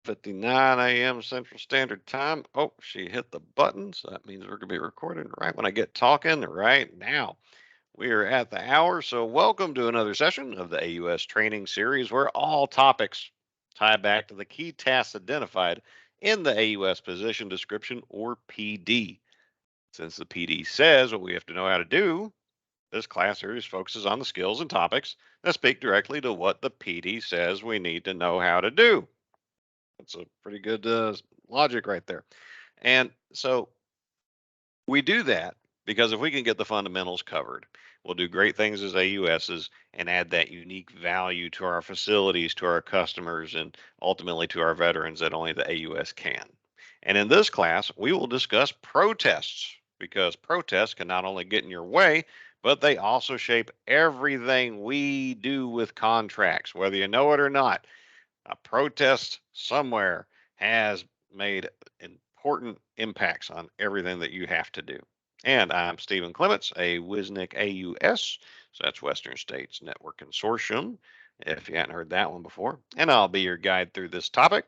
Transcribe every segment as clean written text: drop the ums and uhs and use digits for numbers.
59 a.m. Central Standard Time. Oh, she hit the button, so that means we're going to be recording right when I get talking right now. We are at the hour, so welcome to another session of the AUS training series where all topics tie back to the key tasks identified in the AUS position description or PD. Since the PD says what we have to know how to do, this class series focuses on the skills and topics that speak directly to what the PD says we need to know how to do. That's a pretty good logic right there. And so we do that because if we can get the fundamentals covered, we'll do great things as AUSs and add that unique value to our facilities, to our customers, and ultimately to our veterans that only the AUS can. And in this class, we will discuss protests because protests can not only get in your way, but they also shape everything we do with contracts, whether you know it or not. A protest somewhere has made important impacts on everything that you have to do. And I'm Stephen Clements, a Wisnick AUS, so that's Western States Network Consortium, if you hadn't heard that one before. And I'll be your guide through this topic.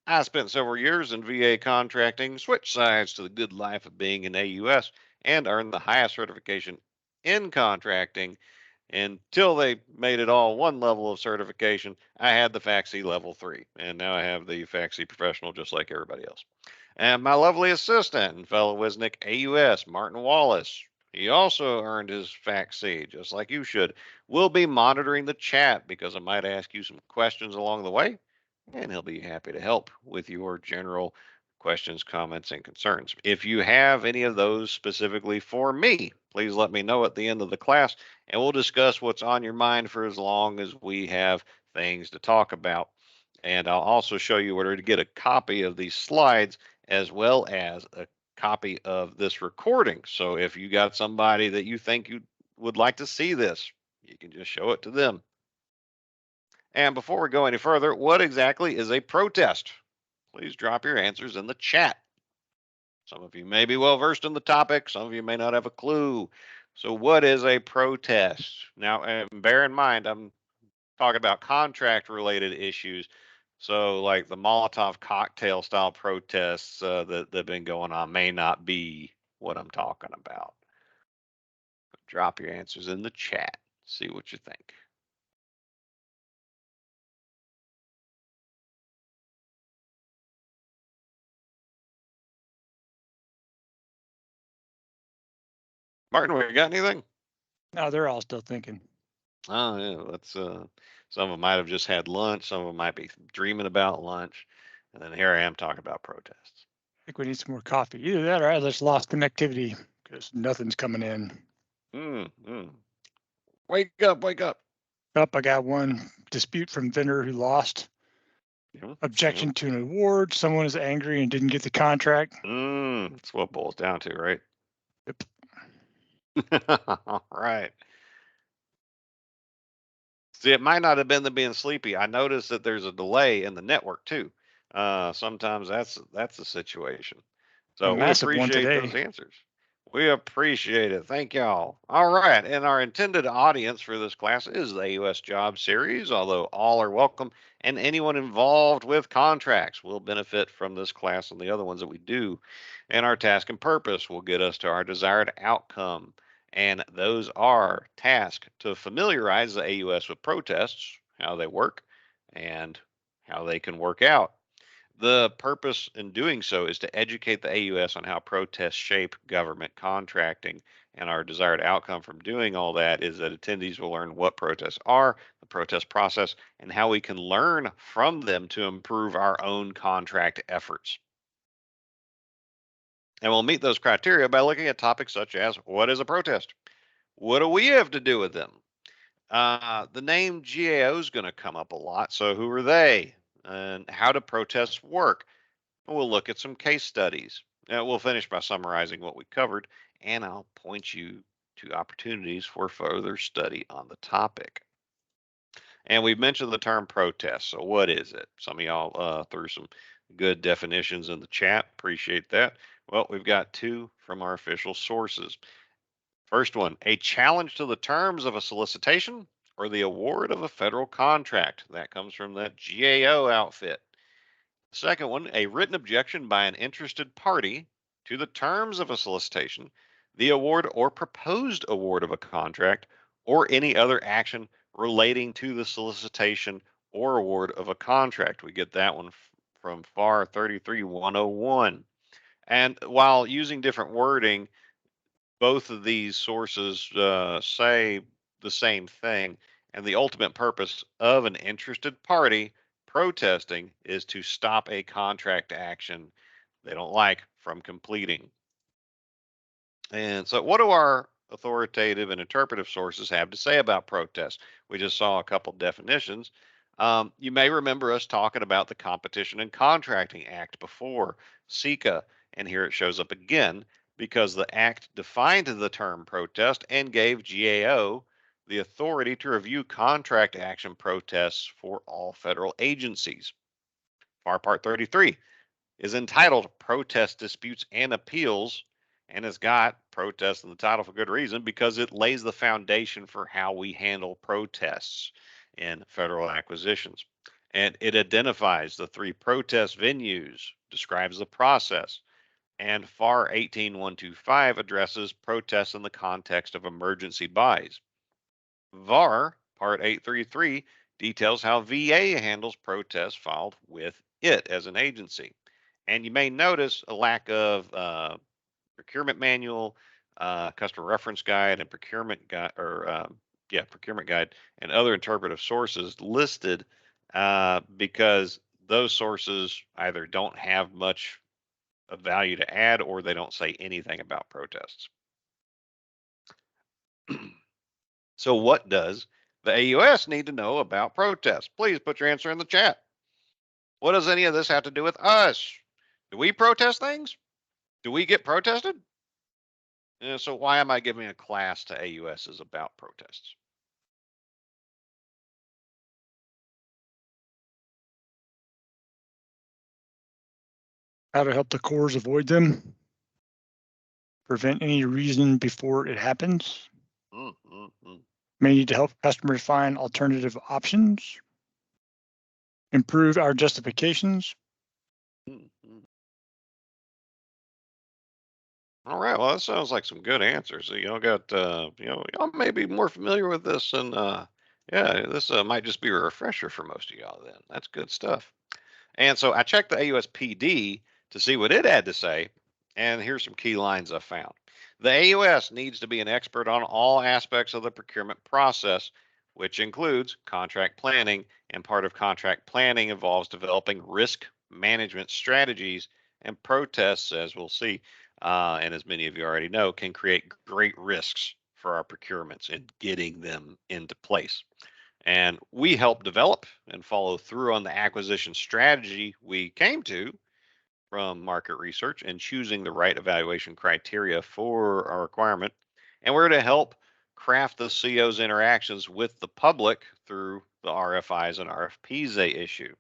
I spent several years in VA contracting, switched sides to the good life of being an AUS, and earned the highest certification in contracting until they made it all one level of certification. I had the FACSI level 3, and now I have the FACSI professional just like everybody else. And my lovely assistant and fellow Wisnick AUS, Martin Wallace, he also earned his FACSI, just like you should. We'll be monitoring the chat because I might ask you some questions along the way, and he'll be happy to help with your general questions, comments, and concerns. If you have any of those specifically for me, please let me know at the end of the class, and we'll discuss what's on your mind for as long as we have things to talk about. And I'll also show you where to get a copy of these slides as well as a copy of this recording. So if you got somebody that you think you would like to see this, you can just show it to them. And before we go any further, what exactly is a protest? Please drop your answers in the chat. Some of you may be well versed in the topic, some of you may not have a clue. So, what is a protest? Now, and bear in mind, I'm talking about contract related issues. So, like the Molotov cocktail style protests that have been going on may not be what I'm talking about. Drop your answers in the chat. See what you think. Martin, we got anything? No, they're all still thinking. Oh yeah, that's some of them might have just had lunch, some of them might be dreaming about lunch, and then here I am talking about protests. I think we need some more coffee. Either that or I just lost connectivity because nothing's coming in. Mm. Wake up, wake up. Up, I got one dispute from vendor who lost. Objection to an award. Someone is angry and didn't get the contract. That's what it boils down to, right? Yep. All right. See, it might not have been them being sleepy. I noticed that there's a delay in the network too. Sometimes that's the situation. A So we massive one appreciate today. those answers. We appreciate it. Thank y'all. All right. And our intended audience for this class is the AUS Job Series, although all are welcome and anyone involved with contracts will benefit from this class and the other ones that we do. And our task and purpose will get us to our desired outcome. And those are tasks to familiarize the AUS with protests, how they work, and how they can work out. The purpose in doing so is to educate the AUS on how protests shape government contracting. And our desired outcome from doing all that is that attendees will learn what protests are, the protest process, and how we can learn from them to improve our own contract efforts. And we'll meet those criteria by looking at topics such as what is a protest? What do we have to do with them? The name GAO is going to come up a lot. So, who are they? And how do protests work? We'll look at some case studies. We'll finish by summarizing what we covered, and I'll point you to opportunities for further study on the topic. And we've mentioned the term protest. So, what is it? Some of y'all threw some good definitions in the chat. Appreciate that. Well, we've got two from our official sources. First one, a challenge to the terms of a solicitation or the award of a federal contract. That comes from that GAO outfit. Second one, a written objection by an interested party to the terms of a solicitation, the award or proposed award of a contract, or any other action relating to the solicitation or award of a contract. We get that one from FAR 33101. And while using different wording, both of these sources say the same thing. And the ultimate purpose of an interested party protesting is to stop a contract action they don't like from completing. And so, what do our authoritative and interpretive sources have to say about protests? We just saw a couple definitions. You may remember us talking about the Competition and Contracting Act before, CICA, and here it shows up again because the act defined the term protest and gave GAO the authority to review contract action protests for all federal agencies. FAR Part 33 is entitled Protest Disputes and Appeals, and it's got protest in the title for good reason because it lays the foundation for how we handle protests in federal acquisitions. And it identifies the three protest venues, describes the process, and FAR 18125 addresses protests in the context of emergency buys. VAR Part 833 details how VA handles protests filed with it as an agency. And you may notice a lack of procurement manual, customer reference guide, and procurement guide, or procurement guide, and other interpretive sources listed because those sources either don't have much of value to add or they don't say anything about protests. So, what does the AUS need to know about protests? Please put your answer in the chat. What does any of this have to do with us? Do we protest things? Do we get protested? So why am I giving a class to AUSs about protests? How to help the cores avoid them, prevent any reason before it happens. May need to help customers find alternative options, improve our justifications. All right. Well, that sounds like some good answers. So y'all got, y'all may be more familiar with this, and yeah, this might just be a refresher for most of y'all. Then that's good stuff. And so I checked the AUSPD to see what it had to say, and here's some key lines I found. The AUS needs to be an expert on all aspects of the procurement process, which includes contract planning, and part of contract planning involves developing risk management strategies, and protests, as we'll see, and as many of you already know, can create great risks for our procurements and getting them into place. And we help develop and follow through on the acquisition strategy we came to from market research and choosing the right evaluation criteria for our requirement. And we're to help craft the CO's interactions with the public through the RFIs and RFPs they issue.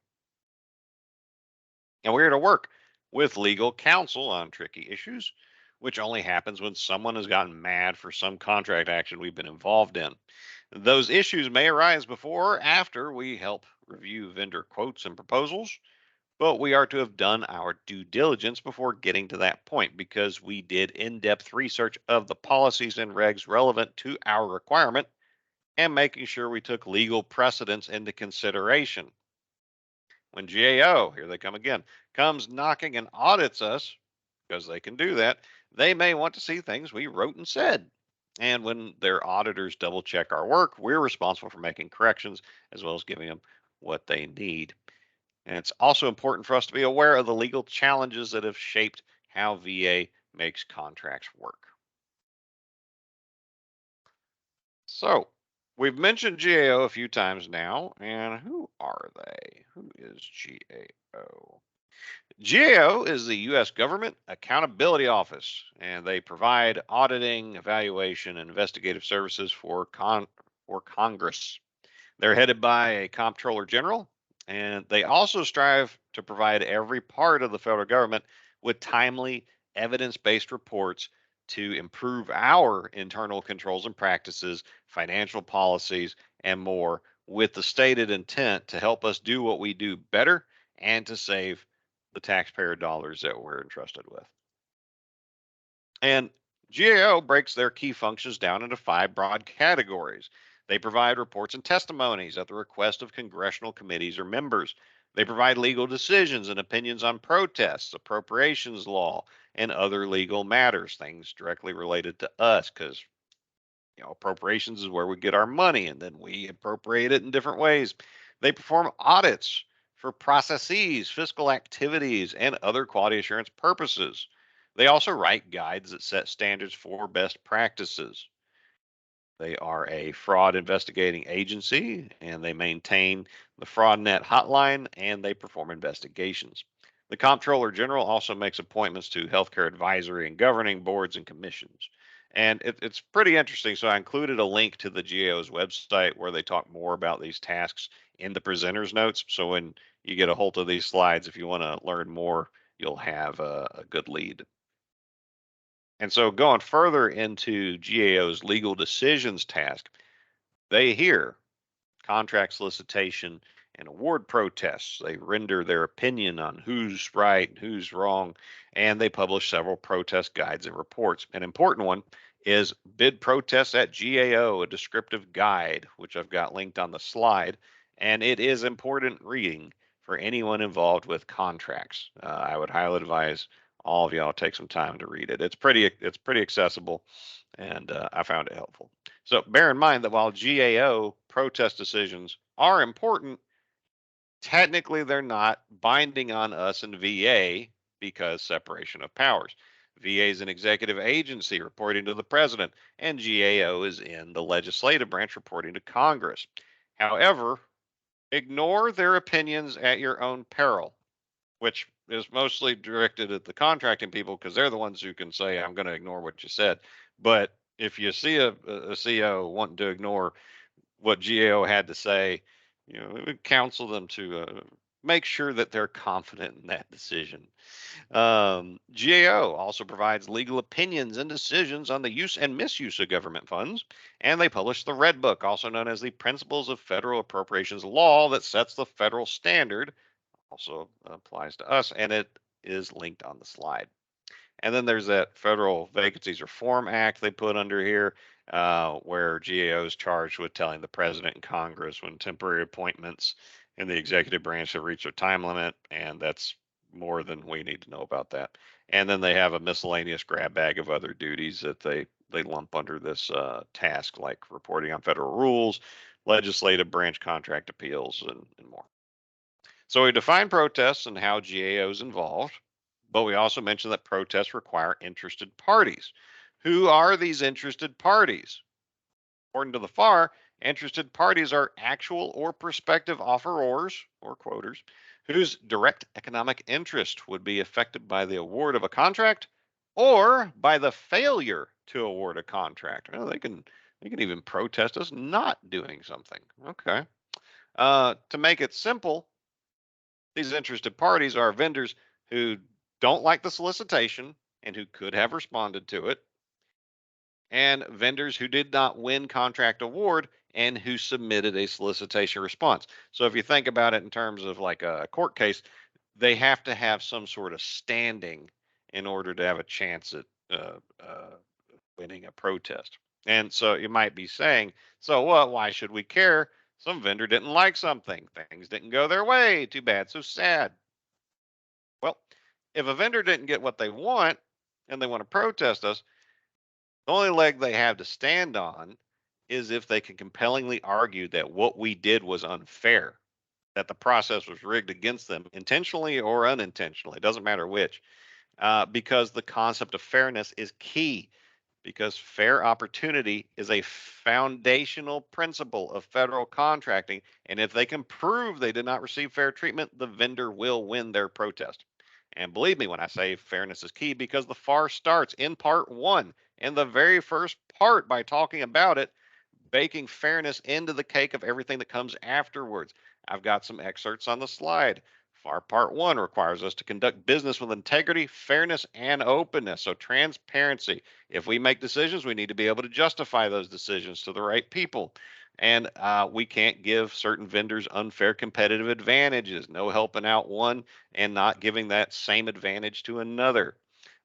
And we're to work with legal counsel on tricky issues, which only happens when someone has gotten mad for some contract action we've been involved in. Those issues may arise before or after we help review vendor quotes and proposals, but we are to have done our due diligence before getting to that point because we did in depth research of the policies and regs relevant to our requirement and making sure we took legal precedents into consideration. When GAO, here they come again, comes knocking and audits us, because they can do that, they may want to see things we wrote and said. And when their auditors double check our work, we're responsible for making corrections as well as giving them what they need. And it's also important for us to be aware of the legal challenges that have shaped how VA makes contracts work. So, we've mentioned GAO a few times now, and who are they? Who is GAO? GAO is the U.S. Government Accountability Office, and they provide auditing, evaluation, and investigative services for Congress. They're headed by a comptroller general, and they also strive to provide every part of the federal government with timely, evidence based reports to improve our internal controls and practices, financial policies, and more, with the stated intent to help us do what we do better and to save the taxpayer dollars that we're entrusted with. And GAO breaks their key functions down into 5 broad categories. They provide reports and testimonies at the request of congressional committees or members. They provide legal decisions and opinions on protests, appropriations law, and other legal matters, things directly related to us, because appropriations is where we get our money and then we appropriate it in different ways. They perform audits for processes, fiscal activities, and other quality assurance purposes. They also write guides that set standards for best practices. They are a fraud investigating agency and they maintain the FraudNet hotline and they perform investigations. The Comptroller General also makes appointments to healthcare advisory and governing boards and commissions. And it's pretty interesting. So I included a link to the GAO's website where they talk more about these tasks in the presenter's notes. So when you get a hold of these slides, if you want to learn more, you'll have a good lead. And so going further into GAO's legal decisions task, they hear contract solicitation and award protests. They render their opinion on who's right, who's wrong, and they publish several protest guides and reports. An important one is Bid Protests at GAO, a descriptive guide, which I've got linked on the slide. And it is important reading for anyone involved with contracts. I would highly advise all of y'all take some time to read it. It's pretty accessible, and I found it helpful. So bear in mind that while GAO protest decisions are important, technically they're not binding on us in VA because separation of powers. VA is an executive agency reporting to the president, and GAO is in the legislative branch reporting to Congress. However, ignore their opinions at your own peril, which is mostly directed at the contracting people because they're the ones who can say, I'm going to ignore what you said. But if you see a CO wanting to ignore what GAO had to say, we would counsel them to make sure that they're confident in that decision. GAO also provides legal opinions and decisions on the use and misuse of government funds, and they publish the Red Book, also known as the Principles of Federal Appropriations Law, that sets the federal standard. Also applies to us, and it is linked on the slide. And then there's that Federal Vacancies Reform Act they put under here, where GAO is charged with telling the president and Congress when temporary appointments in the executive branch have reached their time limit, and that's more than we need to know about that. And then they have a miscellaneous grab bag of other duties that they lump under this task, like reporting on federal rules, legislative branch contract appeals, and more. So we define protests and how GAO is involved, but we also mentioned that protests require interested parties. Who are these interested parties? According to the FAR, interested parties are actual or prospective offerors or quoters whose direct economic interest would be affected by the award of a contract or by the failure to award a contract. Well, they can even protest us not doing something. Okay. To make it simple, these interested parties are vendors who don't like the solicitation and who could have responded to it, and vendors who did not win contract award and who submitted a solicitation response. So if you think about it in terms of like a court case, they have to have some sort of standing in order to have a chance at winning a protest. And so you might be saying, so what? Why should we care? Some vendor didn't like something. Things didn't go their way. Too bad. So sad. Well, if a vendor didn't get what they want and they want to protest us, the only leg they have to stand on is if they can compellingly argue that what we did was unfair, that the process was rigged against them intentionally or unintentionally. It doesn't matter which, because the concept of fairness is key. Because fair opportunity is a foundational principle of federal contracting. And if they can prove they did not receive fair treatment, the vendor will win their protest. And believe me when I say fairness is key, because the FAR starts in part 1, in the very first part, by talking about it, baking fairness into the cake of everything that comes afterwards. I've got some excerpts on the slide. FAR Part 1 requires us to conduct business with integrity, fairness, and openness. So, transparency. If we make decisions, we need to be able to justify those decisions to the right people. And we can't give certain vendors unfair competitive advantages, no helping out one and not giving that same advantage to another.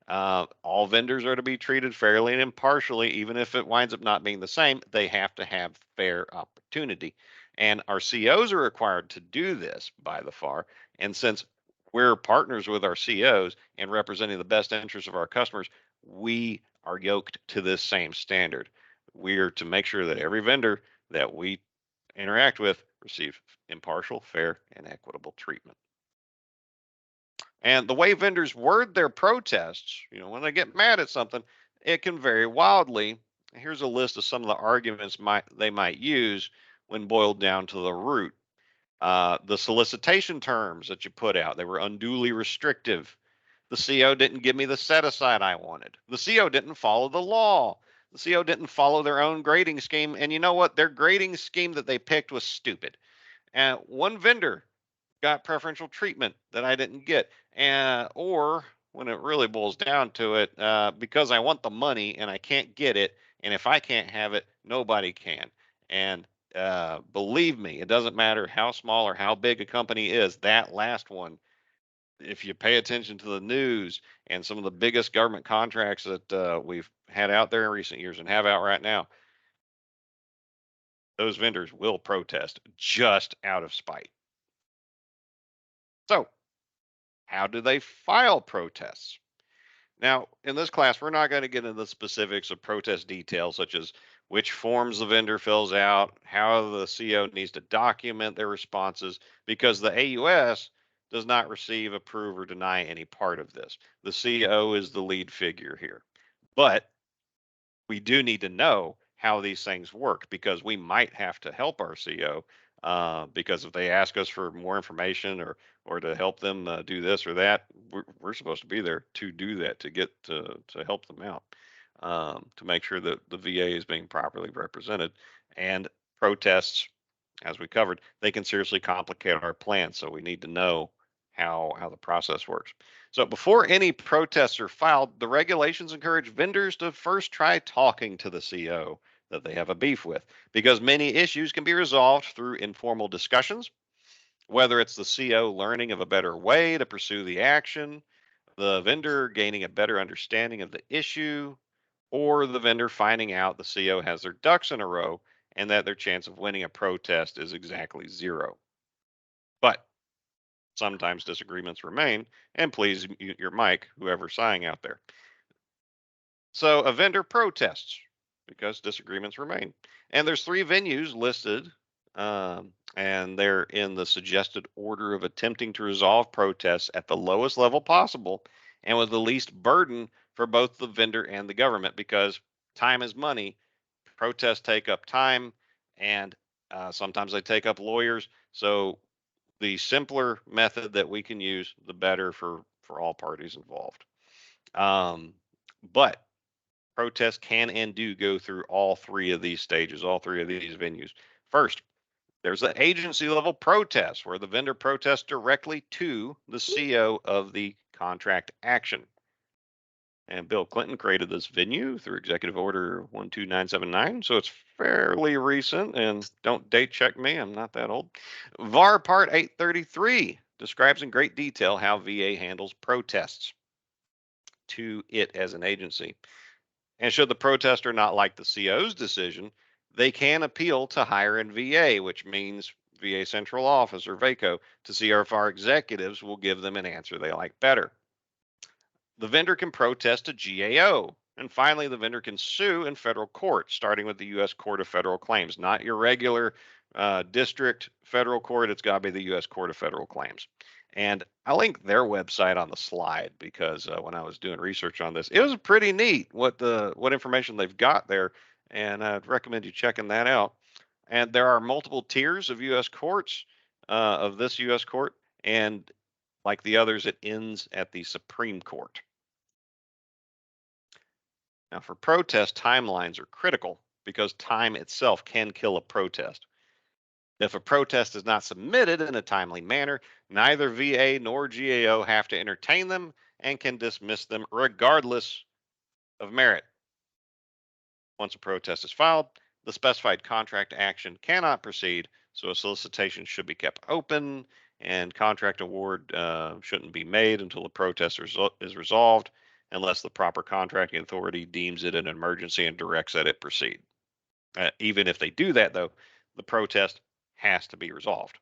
All vendors are to be treated fairly and impartially, even if it winds up not being the same. They have to have fair opportunity. And our COs are required to do this by the FAR. And since we're partners with our COs and representing the best interests of our customers, we are yoked to this same standard. We are to make sure that every vendor that we interact with receive impartial, fair, and equitable treatment. And the way vendors word their protests, when they get mad at something, it can vary wildly. Here's a list of some of the arguments they might use when boiled down to the root. The solicitation terms that you put out, they were unduly restrictive. The CO didn't give me the set aside I wanted. The CO didn't follow the law. The CO didn't follow their own grading scheme. And you know what? Their grading scheme that they picked was stupid. And one vendor got preferential treatment that I didn't get. Or when it really boils down to it, because I want the money and I can't get it. And if I can't have it, nobody can. And believe me, it doesn't matter how small or how big a company is, that last one, if you pay attention to the news and some of the biggest government contracts that we've had out there in recent years and have out right now, those vendors will protest just out of spite. So, how do they file protests? Now, in this class, we're not going to get into the specifics of protest details, such as which forms the vendor fills out, how the CO needs to document their responses, because the AUS does not receive, approve, or deny any part of this. The CO is the lead figure here. But we do need to know how these things work, because we might have to help our CO, because if they ask us for more information or to help them do this or that, we're supposed to be there to do that, to get to help them out, to make sure that the VA is being properly represented. And protests, as we covered, they can seriously complicate our plan. So we need to know how the process works. So before any protests are filed, the regulations encourage vendors to first try talking to the CO that they have a beef with, because many issues can be resolved through informal discussions, whether it's the CO learning of a better way to pursue the action, the vendor gaining a better understanding of the issue, or the vendor finding out the CO has their ducks in a row and that their chance of winning a protest is exactly zero. But sometimes disagreements remain, and please mute your mic, whoever's sighing out there. So a vendor protests because disagreements remain. And there's 3 venues listed, and they're in the suggested order of attempting to resolve protests at the lowest level possible and with the least burden for both the vendor and the government, because time is money. Protests take up time, and sometimes they take up lawyers. So the simpler method that we can use, the better for all parties involved. But protests can and do go through all 3 of these stages, all 3 of these venues. First, there's the agency level protest where the vendor protests directly to the CO of the contract action. And Bill Clinton created this venue through Executive Order 12979. So it's fairly recent, and don't date check me, I'm not that old. VAR Part 833 describes in great detail how VA handles protests to it as an agency. And should the protester not like the CO's decision, they can appeal to higher in VA, which means VA Central Office or VACO, to see if our executives will give them an answer they like better. The vendor can protest a GAO. And finally, the vendor can sue in federal court, starting with the U.S. Court of Federal Claims, not your regular district federal court. It's got to be the U.S. Court of Federal Claims. And I link their website on the slide, because when I was doing research on this, it was pretty neat what information they've got there, and I'd recommend you checking that out. And there are multiple tiers of U.S. courts, of this U.S. court, and like the others, it ends at the Supreme Court. Now, for protest, timelines are critical because time itself can kill a protest. If a protest is not submitted in a timely manner, neither VA nor GAO have to entertain them and can dismiss them regardless of merit. Once a protest is filed, the specified contract action cannot proceed, so a solicitation should be kept open, and contract award shouldn't be made until the protest is resolved, unless the proper contracting authority deems it an emergency and directs that it proceed. Even if they do that, though, the protest has to be resolved.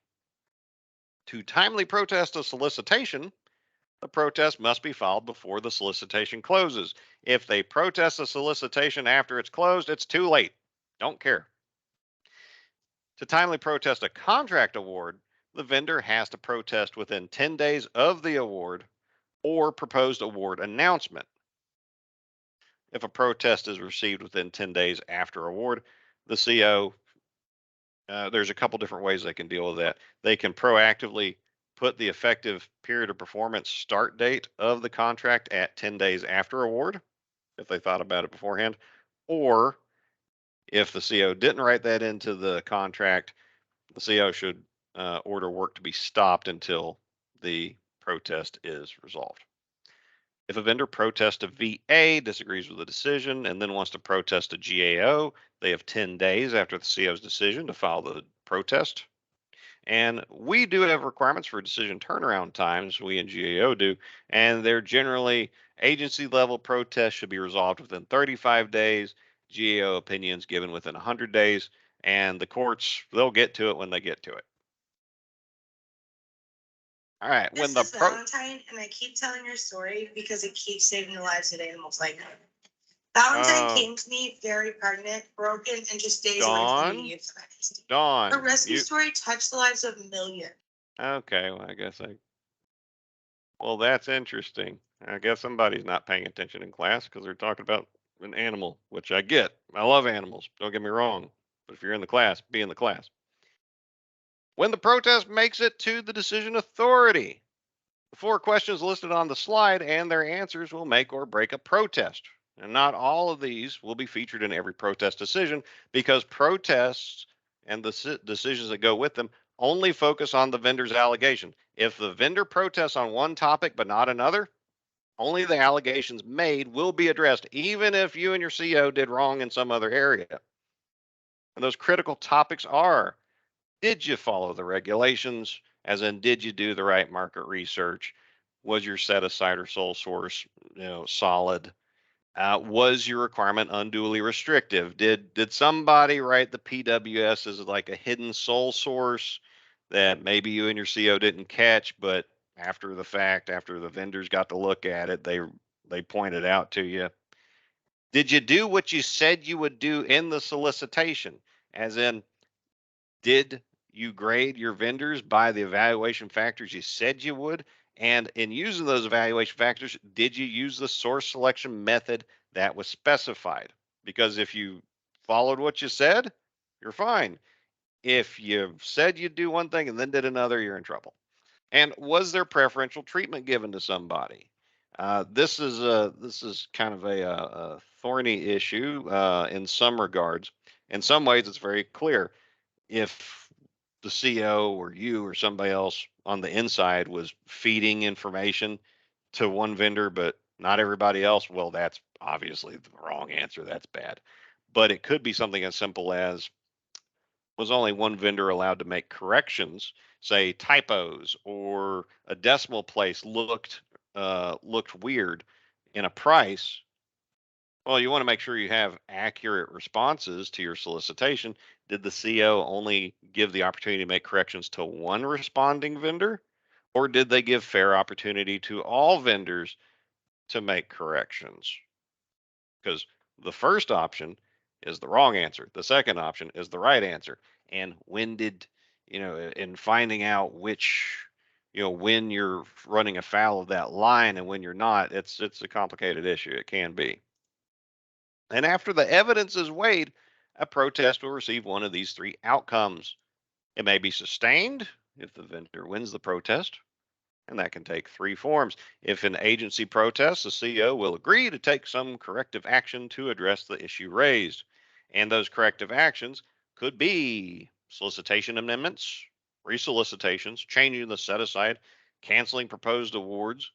To timely protest a solicitation, the protest must be filed before the solicitation closes. If they protest a solicitation after it's closed, it's too late. Don't care. To timely protest a contract award, the vendor has to protest within 10 days of the award or proposed award announcement. If a protest is received within 10 days after award, the CO, there's a couple different ways they can deal with that. They can proactively put the effective period of performance start date of the contract at 10 days after award, if they thought about it beforehand, or if the CO didn't write that into the contract, the CO should order work to be stopped until the protest is resolved. If a vendor protests a VA, disagrees with the decision, and then wants to protest a GAO, they have 10 days after the CO's decision to file the protest. And we do have requirements for decision turnaround times, we and GAO do, and they're generally agency level protests should be resolved within 35 days, GAO opinions given within 100 days, and the courts, they'll get to it when they get to it. All right, This is Valentine, and I keep telling your story because it keeps saving the lives of animals like that. Valentine came to me very pregnant, broken, and just days away from being euthanized. Dawn, Her rescue story touched the lives of millions. Okay, well, well, that's interesting. I guess somebody's not paying attention in class because they're talking about an animal, which I get. I love animals, don't get me wrong. But if you're in the class, be in the class. When the protest makes it to the decision authority, the 4 questions listed on the slide and their answers will make or break a protest. And not all of these will be featured in every protest decision because protests and the decisions that go with them only focus on the vendor's allegation. If the vendor protests on one topic but not another, only the allegations made will be addressed, even if you and your CO did wrong in some other area. And those critical topics are: did you follow the regulations? As in, did you do the right market research? Was your set aside or sole source, solid? Was your requirement unduly restrictive? Did somebody write the PWS as like a hidden sole source that maybe you and your CO didn't catch, but after the fact, after the vendors got to look at it, they pointed out to you? Did you do what you said you would do in the solicitation? As in, did you grade your vendors by the evaluation factors you said you would? And in using those evaluation factors, did you use the source selection method that was specified? Because if you followed what you said, you're fine. If you said you'd do one thing and then did another, you're in trouble. And was there preferential treatment given to somebody? This is kind of a thorny issue in some regards. In some ways, it's very clear. If the CO or you or somebody else on the inside was feeding information to one vendor, but not everybody else, well, that's obviously the wrong answer. That's bad. But it could be something as simple as, was only one vendor allowed to make corrections, say typos or a decimal place looked weird in a price. Well, you want to make sure you have accurate responses to your solicitation. Did the CO only give the opportunity to make corrections to one responding vendor, or did they give fair opportunity to all vendors to make corrections? Because the first option is the wrong answer. The second option is the right answer. And when did, in finding out which, when you're running afoul of that line and when you're not, it's a complicated issue. It can be. And after the evidence is weighed, a protest will receive one of these 3 outcomes. It may be sustained if the vendor wins the protest, and that can take 3 forms. If an agency protests, the CO will agree to take some corrective action to address the issue raised. And those corrective actions could be solicitation amendments, resolicitations, changing the set aside, canceling proposed awards,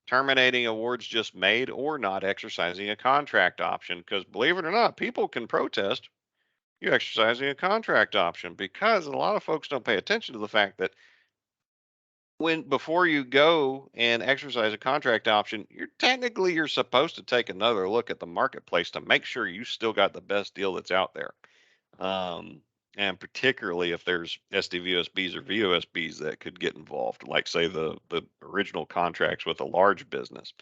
terminating awards just made, or not exercising a contract option. Because believe it or not, people can protest you exercising a contract option, because a lot of folks don't pay attention to the fact that before you go and exercise a contract option, you're supposed to take another look at the marketplace to make sure you still got the best deal that's out there. And particularly if there's SDVOSBs or VOSBs that could get involved, like say the original contracts with a large business.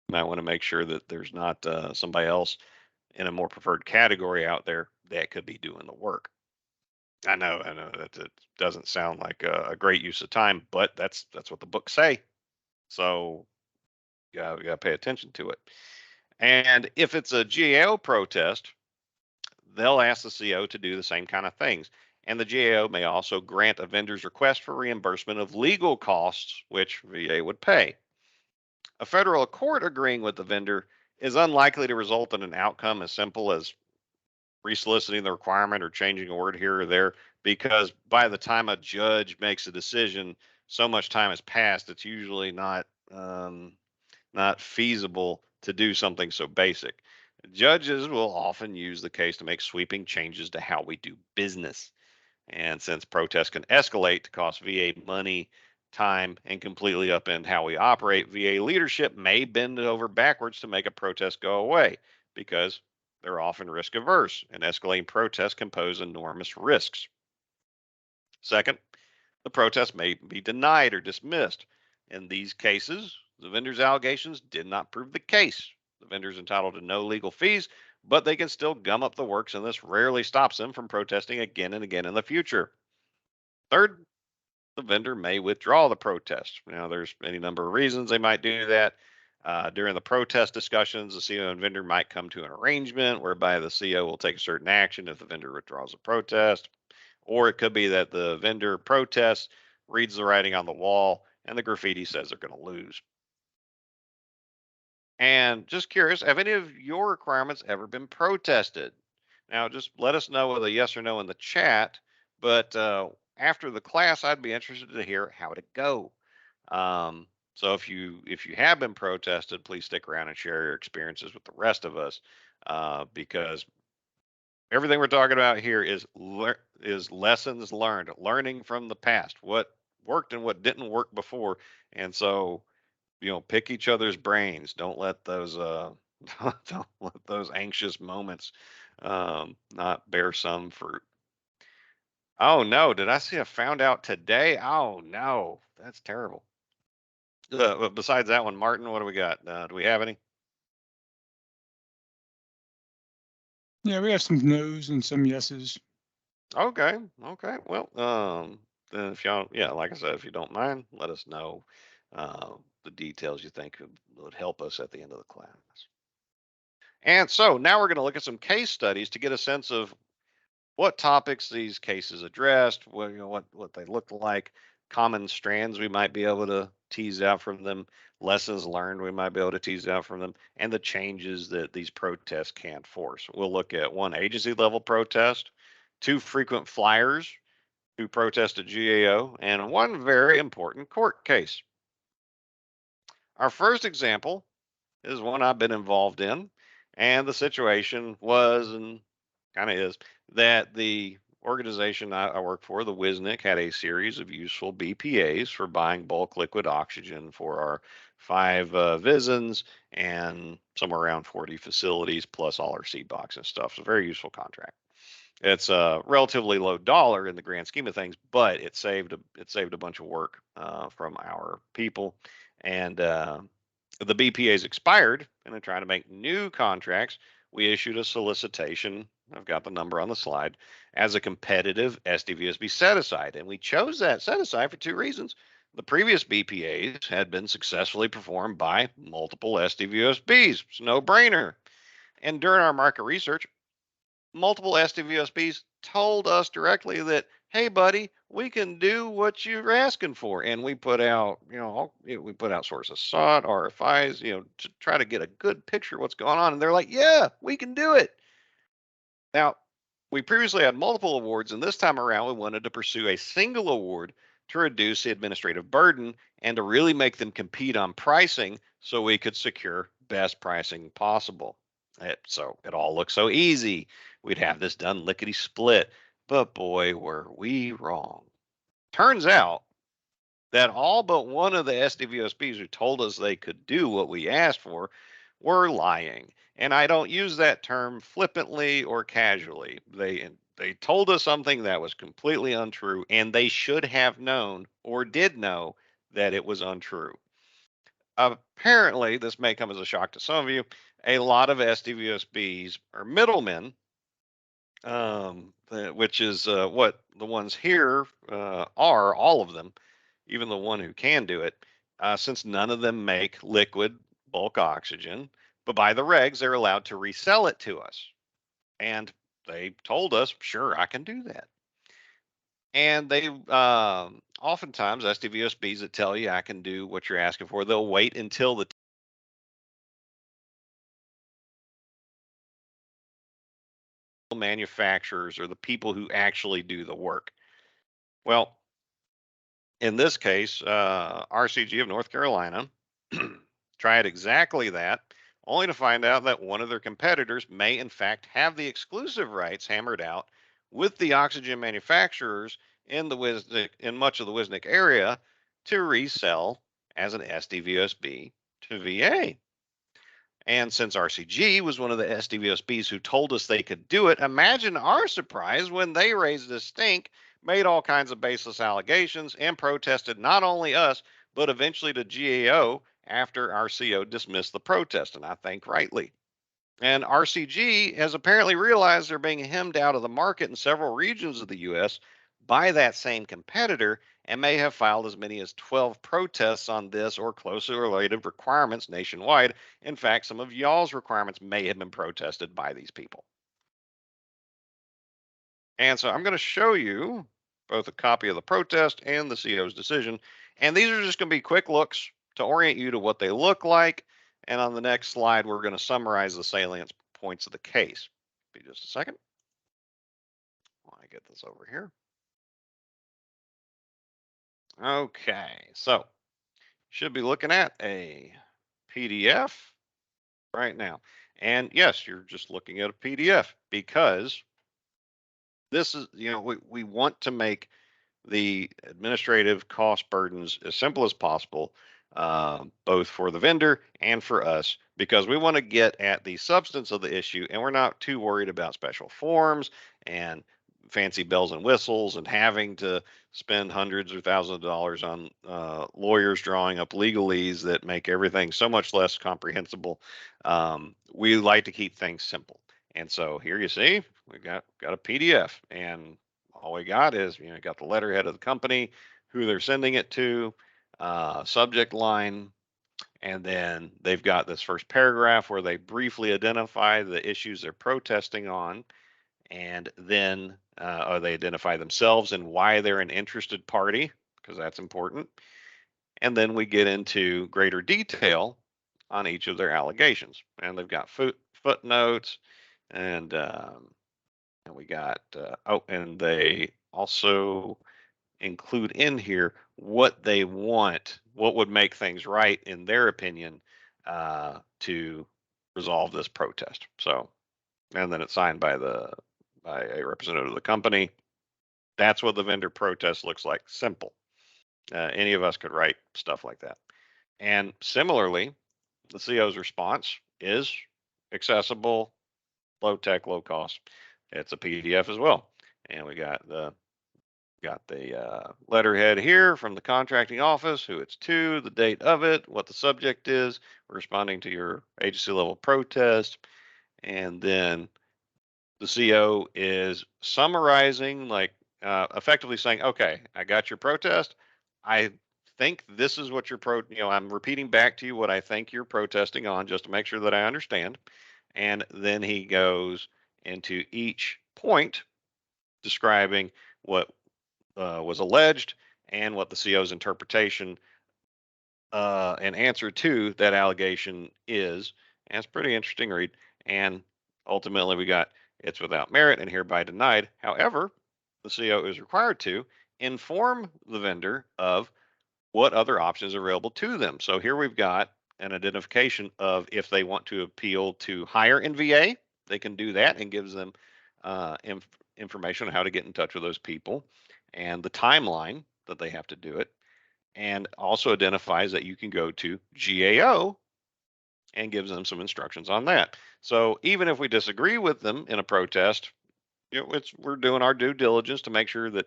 You might want to make sure that there's not somebody else in a more preferred category out there that could be doing the work. I know that it doesn't sound like a great use of time, but that's what the books say. So you gotta pay attention to it. And if it's a GAO protest, they'll ask the CO to do the same kind of things. And the GAO may also grant a vendor's request for reimbursement of legal costs, which VA would pay. A federal court agreeing with the vendor is unlikely to result in an outcome as simple as resoliciting the requirement or changing a word here or there, because by the time a judge makes a decision, so much time has passed, it's usually not feasible to do something so basic. Judges will often use the case to make sweeping changes to how we do business. And since protests can escalate to cost VA money, time, and completely upend how we operate, VA leadership may bend over backwards to make a protest go away, because they're often risk averse, and escalating protests can pose enormous risks. Second, the protest may be denied or dismissed. In these cases, the vendor's allegations did not prove the case. The vendor is entitled to no legal fees, but they can still gum up the works, and this rarely stops them from protesting again and again in the future. Third, the vendor may withdraw the protest. Now, there's any number of reasons they might do that. During the protest discussions, the CO and vendor might come to an arrangement whereby the CO will take a certain action if the vendor withdraws the protest. Or it could be that the vendor protests, reads the writing on the wall, and the graffiti says they're going to lose. And just curious, have any of your requirements ever been protested? Now, just let us know with a yes or no in the chat. But after the class, I'd be interested to hear how it go. So if you have been protested, please stick around and share your experiences with the rest of us, because everything we're talking about here is lessons learned, learning from the past, what worked and what didn't work before. And so, pick each other's brains. Don't let those don't let those anxious moments not bear some fruit. Oh no, did I see a found out today? Oh no, that's terrible. Besides that one, Martin, what do we got? Do we have any? Yeah, we have some no's and some yeses. Okay. Well, then if y'all, yeah, like I said, if you don't mind, let us know the details you think would help us at the end of the class. And so now we're going to look at some case studies to get a sense of what topics these cases addressed, what they look like, common strands we might be able to tease out from them, lessons learned we might be able to tease out from them, and the changes that these protests can force. We'll look at one agency level protest, two frequent flyers who protested GAO, and one very important court case. Our first example is one I've been involved in, and the situation was, and kind of is, that the organization I work for, the WISNIC, had a series of useful BPAs for buying bulk liquid oxygen for our 5 VISNs and somewhere around 40 facilities, plus all our seed box and stuff. So very useful contract. It's a relatively low dollar in the grand scheme of things, but it saved a bunch of work from our people. And the BPA's expired, and they're trying to make new contracts. We issued a solicitation. I've got the number on the slide as a competitive SDVSB set aside, and we chose that set aside for 2 reasons. The previous BPAs had been successfully performed by multiple SDVSBs. It's no brainer. And during our market research, multiple SDVSBs told us directly that, hey, buddy, we can do what you're asking for. And we put out, we put out source of SOT, RFIs, to try to get a good picture of what's going on. And they're like, yeah, we can do it. Now, we previously had multiple awards, and this time around, we wanted to pursue a single award to reduce the administrative burden and to really make them compete on pricing so we could secure best pricing possible. So it all looks so easy. we'd have this done lickety split. But boy, were we wrong. Turns out that all but one of the SDVOSBs who told us they could do what we asked for were lying. And I don't use that term flippantly or casually. They told us something that was completely untrue, and they should have known or did know that it was untrue. Apparently, this may come as a shock to some of you. A lot of SDVOSBs are middlemen, which is what the ones here are, all of them, even the one who can do it, since none of them make liquid bulk oxygen. But by the regs, they're allowed to resell it to us. And they told us, sure, I can do that. And they oftentimes, SDVOSBs that tell you I can do what you're asking for, they'll wait until the manufacturers or the people who actually do the work. Well, in this case, RCG of North Carolina tried exactly that, only to find out that one of their competitors may in fact have the exclusive rights hammered out with the oxygen manufacturers in much of the Wisnik area to resell as an SDVOSB to VA. And since RCG was one of the SDVOSBs who told us they could do it, imagine our surprise when they raised a stink, made all kinds of baseless allegations, and protested not only us, but eventually the GAO after our CO dismissed the protest, and I think rightly. And RCG has apparently realized they're being hemmed out of the market in several regions of the U.S. by that same competitor and may have filed as many as 12 protests on this or closely related requirements nationwide. In fact, some of y'all's requirements may have been protested by these people. And so I'm going to show you both a copy of the protest and the CO's decision. And these are just going to be quick looks to orient you to what they look like. And on the next slide, we're going to summarize the salient points of the case. Be just a second. While I get this over here. Okay, so should be looking at a PDF right now. And yes, you're just looking at a PDF because this is, we want to make the administrative cost burdens as simple as possible, both for the vendor and for us, because we want to get at the substance of the issue, and we're not too worried about special forms and fancy bells and whistles and having to spend hundreds or thousands of dollars on lawyers drawing up legalese that make everything so much less comprehensible. We like to keep things simple. And so here you see, we got a PDF, and all we got is, got the letterhead of the company, who they're sending it to, subject line, and then they've got this first paragraph where they briefly identify the issues they're protesting on, and then they identify themselves and why they're an interested party, because that's important. And then we get into greater detail on each of their allegations, and they've got footnotes, and we got and they also include in here what they want, what would make things right in their opinion, to resolve this protest. So, and then it's signed by a representative of the company. That's what the vendor protest looks like. Simple. Any of us could write stuff like that. And similarly, the CO's response is accessible, low tech, low cost. It's a PDF as well. And we got the letterhead here from the contracting office, who it's to, the date of it, what the subject is, responding to your agency level protest. And then the CO is summarizing, like effectively saying, okay, I got your protest. I think this is what I'm repeating back to you what I think you're protesting on, just to make sure that I understand. And then he goes into each point describing what was alleged and what the CO's interpretation and answer to that allegation is. And it's pretty interesting read. And ultimately, we got it's without merit and hereby denied. However, the CO is required to inform the vendor of what other options are available to them. So here we've got an identification of if they want to appeal to higher NVA, they can do that, and gives them information on how to get in touch with those people and the timeline that they have to do it, and also identifies that you can go to GAO and gives them some instructions on that. So even if we disagree with them in a protest, we're doing our due diligence to make sure that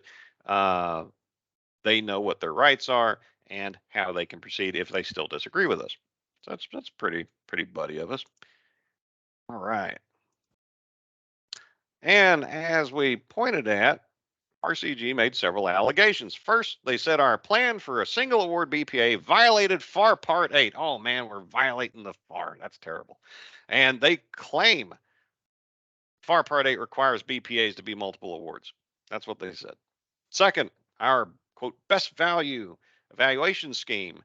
they know what their rights are and how they can proceed if they still disagree with us. So that's pretty buddy of us. All right. And as we pointed at, RCG made several allegations. First, they said our plan for a single award BPA violated FAR Part 8. Oh man, we're violating the FAR. That's terrible. And they claim FAR Part 8 requires BPAs to be multiple awards. That's what they said. Second, our quote best value evaluation scheme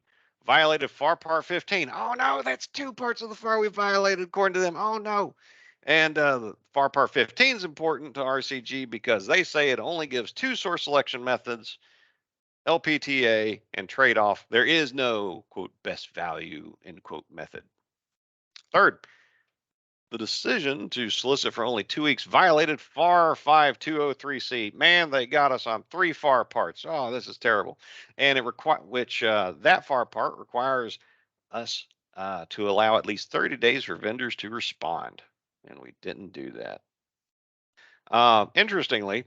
violated FAR Part 15. Oh no, that's two parts of the FAR we violated according to them. Oh no. And the FAR Part 15 is important to RCG because they say it only gives two source selection methods, LPTA and trade-off. There is no quote best value end quote method. Third, the decision to solicit for only 2 weeks violated FAR 5203C. Man, they got us on 3 FAR parts. Oh, this is terrible. And it that FAR part requires us to allow at least 30 days for vendors to respond. And we didn't do that. Interestingly,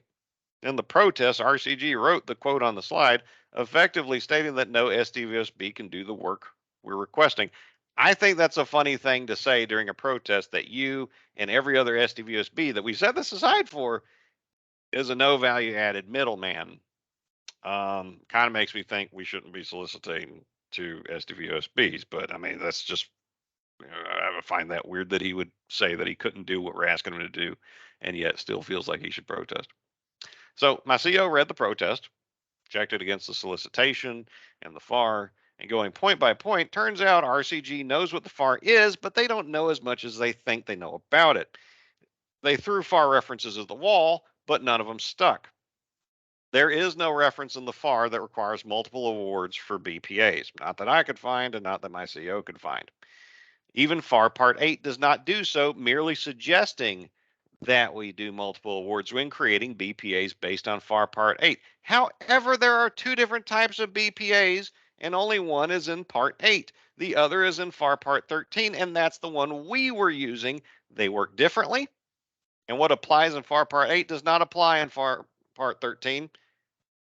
in the protest, RCG wrote the quote on the slide, effectively stating that no SDVSB can do the work we're requesting. I think that's a funny thing to say during a protest, that you and every other SDVSB that we set this aside for is a no value added middleman. Kind of makes me think we shouldn't be soliciting to SDVSBs, but I mean, that's just, I find that weird that he would say that he couldn't do what we're asking him to do, and yet still feels like he should protest. So my CO read the protest, checked it against the solicitation and the FAR, and going point by point, turns out RCG knows what the FAR is, but they don't know as much as they think they know about it. They threw FAR references at the wall, but none of them stuck. There is no reference in the FAR that requires multiple awards for BPAs, not that I could find and not that my CO could find. Even FAR Part 8 does not do so, merely suggesting that we do multiple awards when creating BPAs based on FAR Part 8. However, there are two different types of BPAs, and only one is in Part 8. The other is in FAR Part 13, and that's the one we were using. They work differently, and what applies in FAR Part 8 does not apply in FAR Part 13.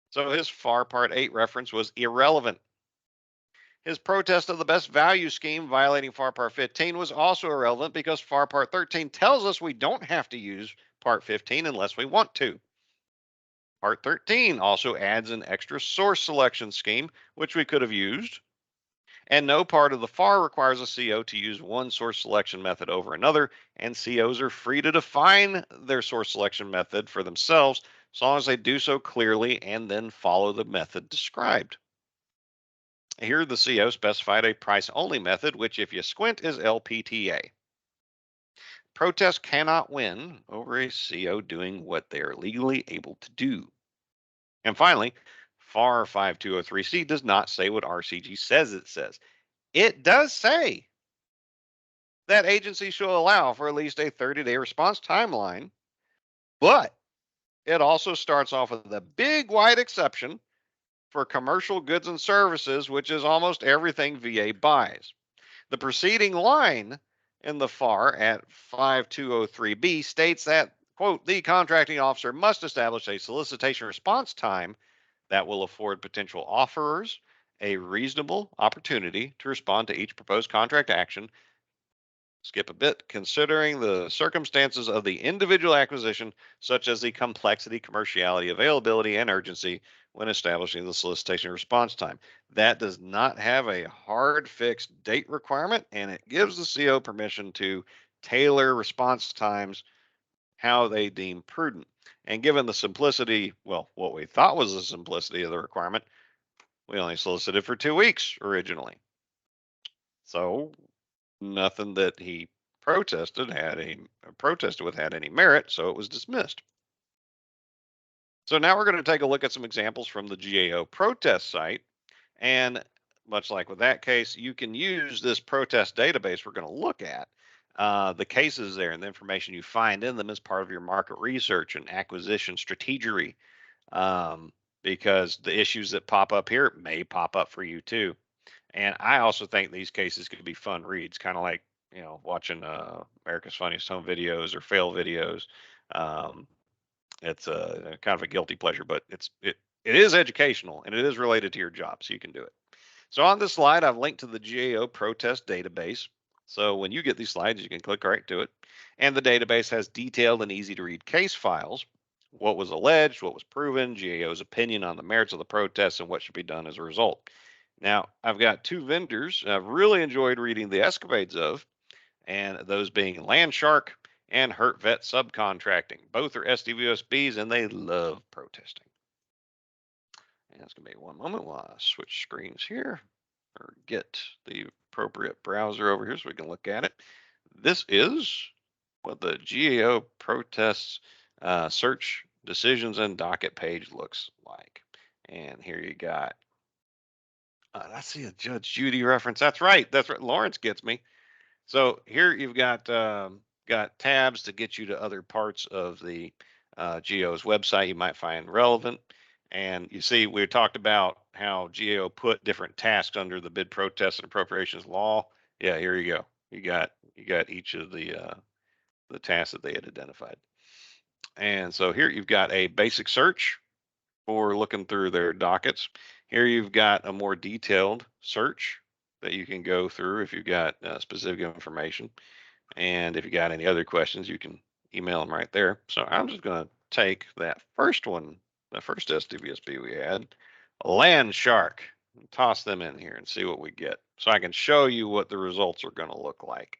So his FAR Part 8 reference was irrelevant. His protest of the best value scheme violating FAR Part 15 was also irrelevant because FAR Part 13 tells us we don't have to use Part 15 unless we want to. Part 13 also adds an extra source selection scheme, which we could have used. And no part of the FAR requires a CO to use one source selection method over another, and COs are free to define their source selection method for themselves, as long as they do so clearly and then follow the method described. Here, the CO specified a price-only method, which, if you squint, is LPTA. Protest cannot win over a CO doing what they are legally able to do. And finally, FAR 5203C does not say what RCG says it says. It does say that agencies shall allow for at least a 30-day response timeline, but it also starts off with a big wide exception for commercial goods and services, which is almost everything VA buys. The preceding line in the FAR at 5203B states that, quote, the contracting officer must establish a solicitation response time that will afford potential offerers a reasonable opportunity to respond to each proposed contract action. Skip a bit, considering the circumstances of the individual acquisition, such as the complexity, commerciality, availability, and urgency when establishing the solicitation response time. That does not have a hard fixed date requirement, and it gives the CO permission to tailor response times how they deem prudent. And given the simplicity, well, what we thought was the simplicity of the requirement, we only solicited for 2 weeks originally. So nothing that he protested had any merit, so it was dismissed. So now we're going to take a look at some examples from the GAO protest site, and much like with that case, you can use this protest database we're going to look at The cases there and the information you find in them is part of your market research and acquisition strategy, because the issues that pop up here may pop up for you too. And I also think these cases could be fun reads, kind of like, watching America's Funniest Home Videos or fail videos. It's a kind of a guilty pleasure, but it is educational and it is related to your job, so you can do it. So on this slide, I've linked to the GAO protest database. So when you get these slides, you can click right to it. And the database has detailed and easy to read case files, what was alleged, what was proven, GAO's opinion on the merits of the protests, and what should be done as a result. Now, I've got two vendors I've really enjoyed reading the escapades of, and those being Landshark and HurtVet Subcontracting. Both are SDVSBs, and they love protesting. And it's going to be one moment while I switch screens here, or get the appropriate browser over here so we can look at it. This is what the GAO protests search decisions and docket page looks like. And here you got, I see a Judge Judy reference. That's right. Lawrence gets me. So here you've got tabs to get you to other parts of the GAO's website you might find relevant. And you see, we talked about how GAO put different tasks under the bid protest and appropriations law. Yeah, here you go. You got each of the tasks that they had identified. And so here you've got a basic search for looking through their dockets. Here you've got a more detailed search that you can go through if you've got specific information. And if you got any other questions, you can email them right there. So I'm just going to take that first one, the first SDVSB we had, Landshark, and toss them in here and see what we get. So I can show you what the results are going to look like.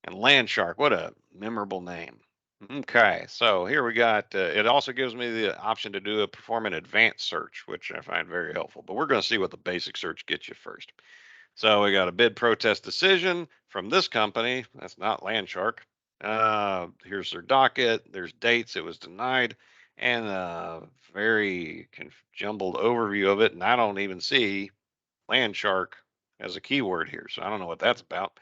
And Landshark, what a memorable name. Okay, so here we got, it also gives me the option to perform an advanced search, which I find very helpful. But we're going to see what the basic search gets you first. So we got a bid protest decision from this company. That's not Landshark. Here's their docket. There's dates. It was denied, and a very jumbled overview of it. And I don't even see Landshark as a keyword here, so I don't know what that's about.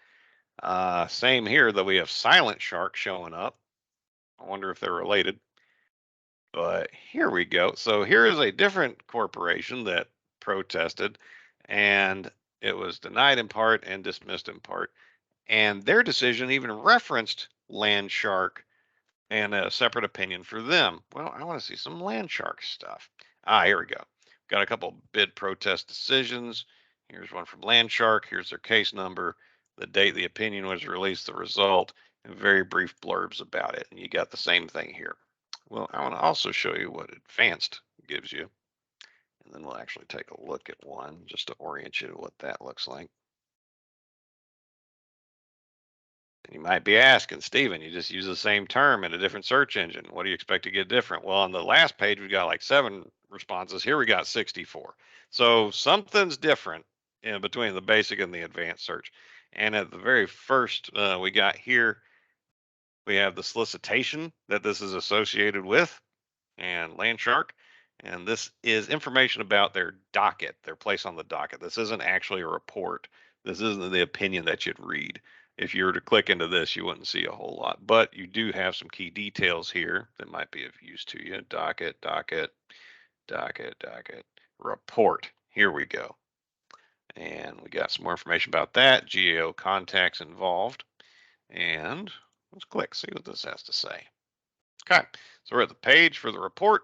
Same here, though we have Silent Shark showing up. I wonder if they're related. But here we go. So here is a different corporation that protested, and it was denied in part and dismissed in part. And their decision even referenced Landshark and a separate opinion for them. Well, I want to see some Landshark stuff. Here we go. Got a couple bid protest decisions. Here's one from Landshark. Here's their case number, the date the opinion was released, the result, and very brief blurbs about it. And you got the same thing here. Well, I want to also show you what advanced gives you. And then we'll actually take a look at one just to orient you to what that looks like. And you might be asking, Stephen, you just use the same term in a different search engine. What do you expect to get different? Well, on the last page, we got like 7 responses. Here we got 64. So something's different in between the basic and the advanced search. And at the very first, we got here, we have the solicitation that this is associated with, and Landshark. And this is information about their docket, their place on the docket. This isn't actually a report. This isn't the opinion that you'd read. If you were to click into this, you wouldn't see a whole lot, but you do have some key details here that might be of use to you. Docket, report. Here we go. And we got some more information about that. GAO contacts involved. And let's click, see what this has to say. Okay, so we're at the page for the report.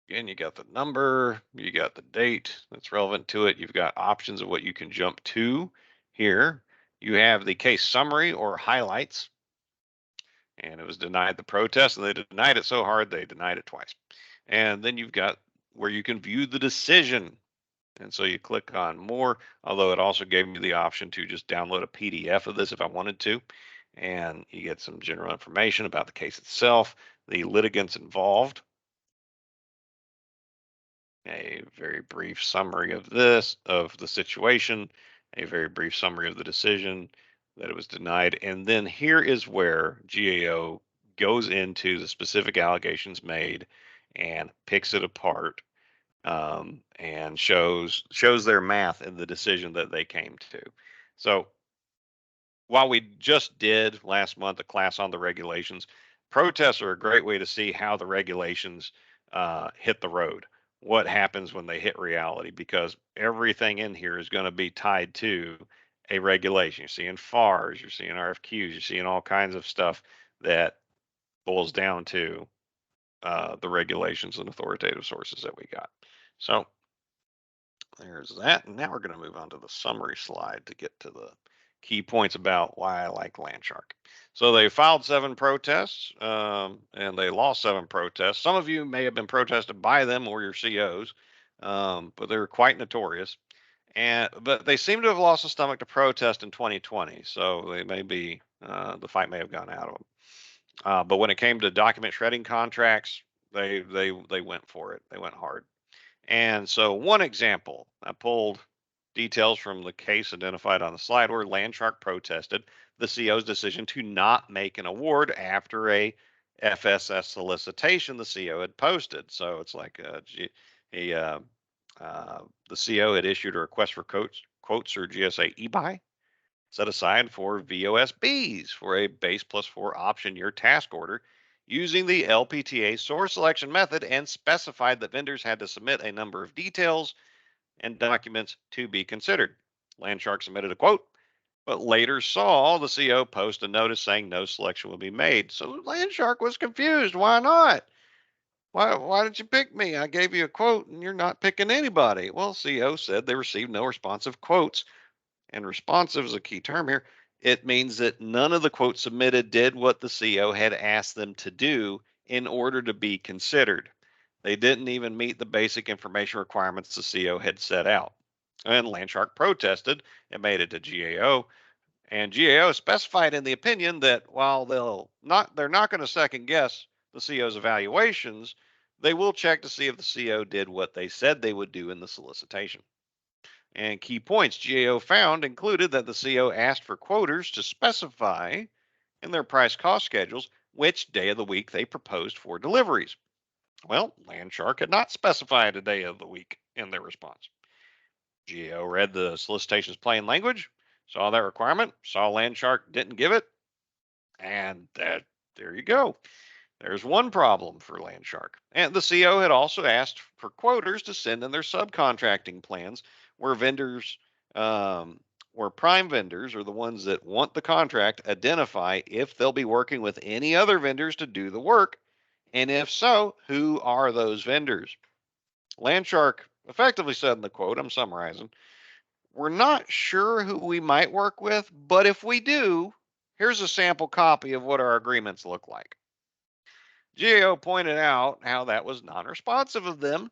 Again, you got the number, you got the date that's relevant to it. You've got options of what you can jump to here. You have the case summary or highlights. And it was denied the protest, and they denied it so hard they denied it twice. And then you've got where you can view the decision. And so you click on more, although it also gave me the option to just download a PDF of this if I wanted to. And you get some general information about the case itself, the litigants involved, a very brief summary of the situation, a very brief summary of the decision, that it was denied. And then here is where GAO goes into the specific allegations made and picks it apart, and shows their math in the decision that they came to. So while we just did last month a class on the regulations, protests are a great way to see how the regulations hit the road. What happens when they hit reality? Because everything in here is going to be tied to a regulation. You're seeing FARs, you're seeing RFQs, you're seeing all kinds of stuff that boils down to the regulations and authoritative sources that we got. So there's that. And now we're going to move on to the summary slide to get to the key points about why I like Landshark. So they filed 7 protests and they lost 7 protests. Some of you may have been protested by them or your COs, but they were quite notorious. But they seem to have lost the stomach to protest in 2020. So they may be, the fight may have gone out of them. But when it came to document shredding contracts, they went for it. They went hard. And so one example, I pulled details from the case identified on the slide where Landshark protested the CO's decision to not make an award after a FSS solicitation the CO had posted. So it's like the CO had issued a request for quotes or GSA e-buy set aside for VOSBs for a base plus 4 option year task order using the LPTA source selection method and specified that vendors had to submit a number of details and documents to be considered. Landshark submitted a quote, but later saw the CO post a notice saying no selection will be made. So Landshark was confused. Why not? Why did you pick me? I gave you a quote and you're not picking anybody. Well, CO said they received no responsive quotes. And responsive is a key term here. It means that none of the quotes submitted did what the CO had asked them to do in order to be considered. They didn't even meet the basic information requirements the CO had set out. And Landshark protested and made it to GAO. And GAO specified in the opinion that while they're not going to second guess the CO's evaluations, they will check to see if the CO did what they said they would do in the solicitation. And key points GAO found included that the CO asked for quoters to specify in their price cost schedules which day of the week they proposed for deliveries. Well, Landshark had not specified a day of the week in their response. GAO read the solicitation's plain language, saw that requirement, saw Landshark didn't give it, and there you go. There's one problem for Landshark. And the CO had also asked for quoters to send in their subcontracting plans where vendors, where prime vendors are the ones that want the contract, identify if they'll be working with any other vendors to do the work. And if so, who are those vendors? Landshark effectively said in the quote, I'm summarizing, we're not sure who we might work with, but if we do, here's a sample copy of what our agreements look like. GAO pointed out how that was non-responsive of them,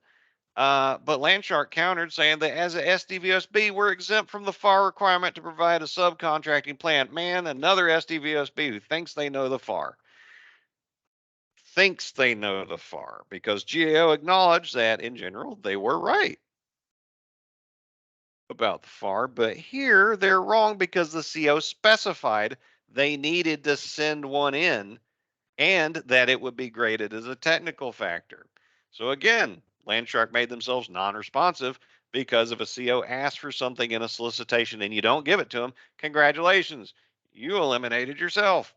but Landshark countered saying that as a SDVSB, we're exempt from the FAR requirement to provide a subcontracting plan. Man, another SDVSB who thinks they know the FAR. Thinks they know the FAR because GAO acknowledged that in general they were right about the FAR, but here they're wrong because the CO specified they needed to send one in and that it would be graded as a technical factor. So again, Landshark made themselves non-responsive because if a CO asks for something in a solicitation and you don't give it to them, congratulations, you eliminated yourself.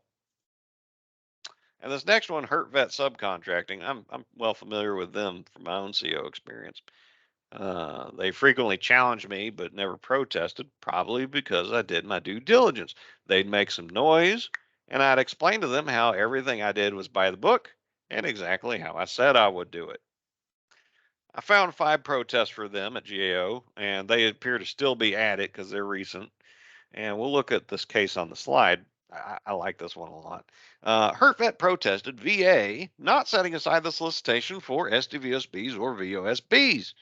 And this next one, HurtVet Subcontracting, I'm well familiar with them from my own CO experience. They frequently challenged me, but never protested, probably because I did my due diligence. They'd make some noise, and I'd explain to them how everything I did was by the book and exactly how I said I would do it. I found 5 protests for them at GAO, and they appear to still be at it because they're recent. And we'll look at this case on the slide. I like this one a lot. HurtVet protested VA not setting aside the solicitation for SDVSBs or VOSBs.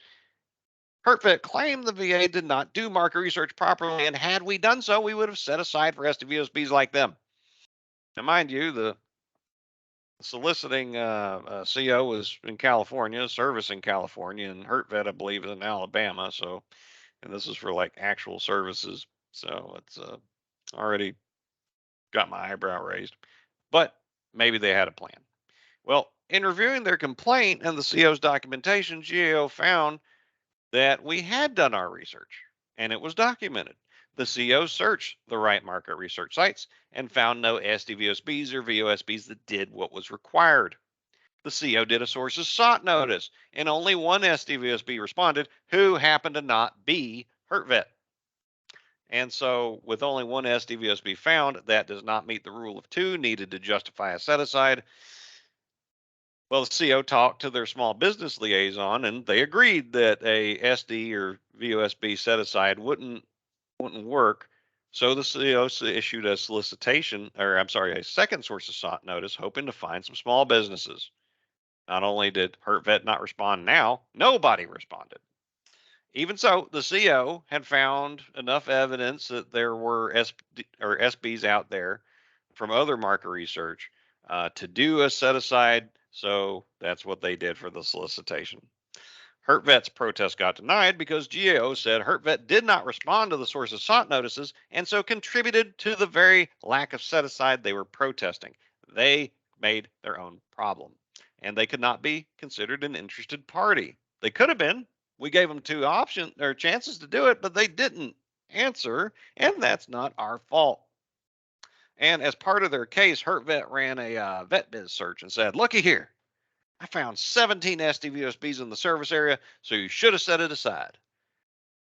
HurtVet claimed the VA did not do market research properly, and had we done so, we would have set aside for SDVSBs like them. Now, mind you, the soliciting CO was in California, service in California, and HurtVet, I believe, is in Alabama. So, and this is for like actual services. So it's already got my eyebrow raised. But maybe they had a plan. Well, in reviewing their complaint and the CO's documentation, GAO found that we had done our research. and it was documented. The CO searched the right market research sites and found no SDVOSBs or VOSBs that did what was required. The CO did a sources sought notice, and only one SDVOSB responded, who happened to not be HurtVet. And so, with only one SDVOSB found, that does not meet the rule of two needed to justify a set aside. Well, the CO talked to their small business liaison, and they agreed that a SD or VOSB set aside wouldn't work. So the CO issued a a second source of sought notice, hoping to find some small businesses. Not only did HurtVet not respond now, nobody responded. Even so, the CO had found enough evidence that there were SBs out there from other market research to do a set aside. So that's what they did for the solicitation. HurtVet's protest got denied because GAO said HurtVet did not respond to the sources sought notices and so contributed to the very lack of set aside they were protesting. They made their own problem, and they could not be considered an interested party. They could have been. We gave them two options or chances to do it, but they didn't answer, and that's not our fault. And as part of their case, HurtVet ran a VetBiz search and said, looky here, I found 17 SDVOSBs in the service area, so you should have set it aside.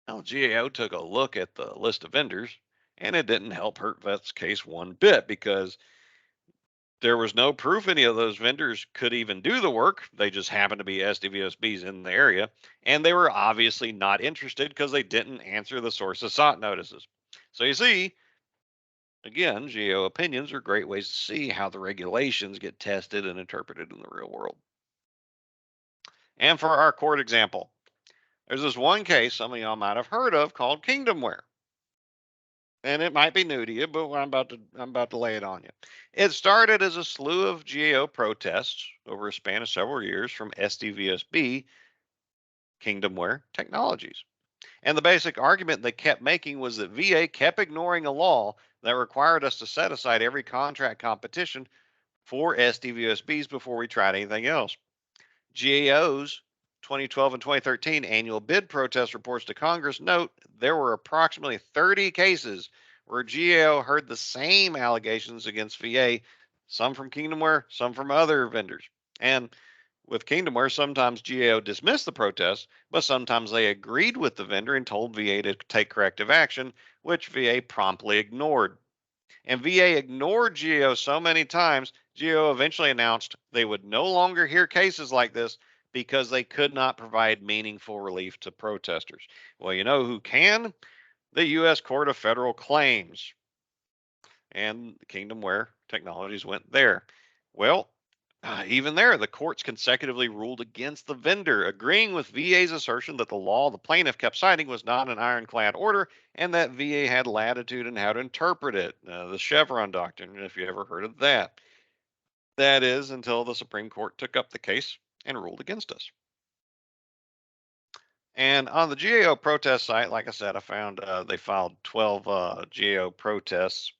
Well, GAO took a look at the list of vendors, and it didn't help HurtVet's case one bit because there was no proof any of those vendors could even do the work. They just happened to be SDVOSBs in the area, and they were obviously not interested because they didn't answer the sources sought notices. So you see, again, GAO opinions are great ways to see how the regulations get tested and interpreted in the real world. And for our court example, there's this one case some of y'all might have heard of called Kingdomware. And it might be new to you, but I'm about to lay it on you. It started as a slew of GAO protests over a span of several years from SDVSB, Kingdomware Technologies. And the basic argument they kept making was that VA kept ignoring a law that required us to set aside every contract competition for SDVSBs before we tried anything else. GAO's 2012 and 2013 annual bid protest reports to Congress note there were approximately 30 cases where GAO heard the same allegations against VA, some from Kingdomware, some from other vendors. And with Kingdomware, sometimes GAO dismissed the protest, but sometimes they agreed with the vendor and told VA to take corrective action, which VA promptly ignored. And VA ignored GAO so many times, GAO eventually announced they would no longer hear cases like this because they could not provide meaningful relief to protesters. Well, you know who can? The U.S. Court of Federal Claims. And Kingdomware Technologies went there. Well, even there, the courts consecutively ruled against the vendor, agreeing with VA's assertion that the law the plaintiff kept citing was not an ironclad order and that VA had latitude in how to interpret it. The Chevron doctrine, if you ever heard of that. That is until the Supreme Court took up the case and ruled against us. And on the GAO protest site, like I said, I found they filed 12 GAO protests.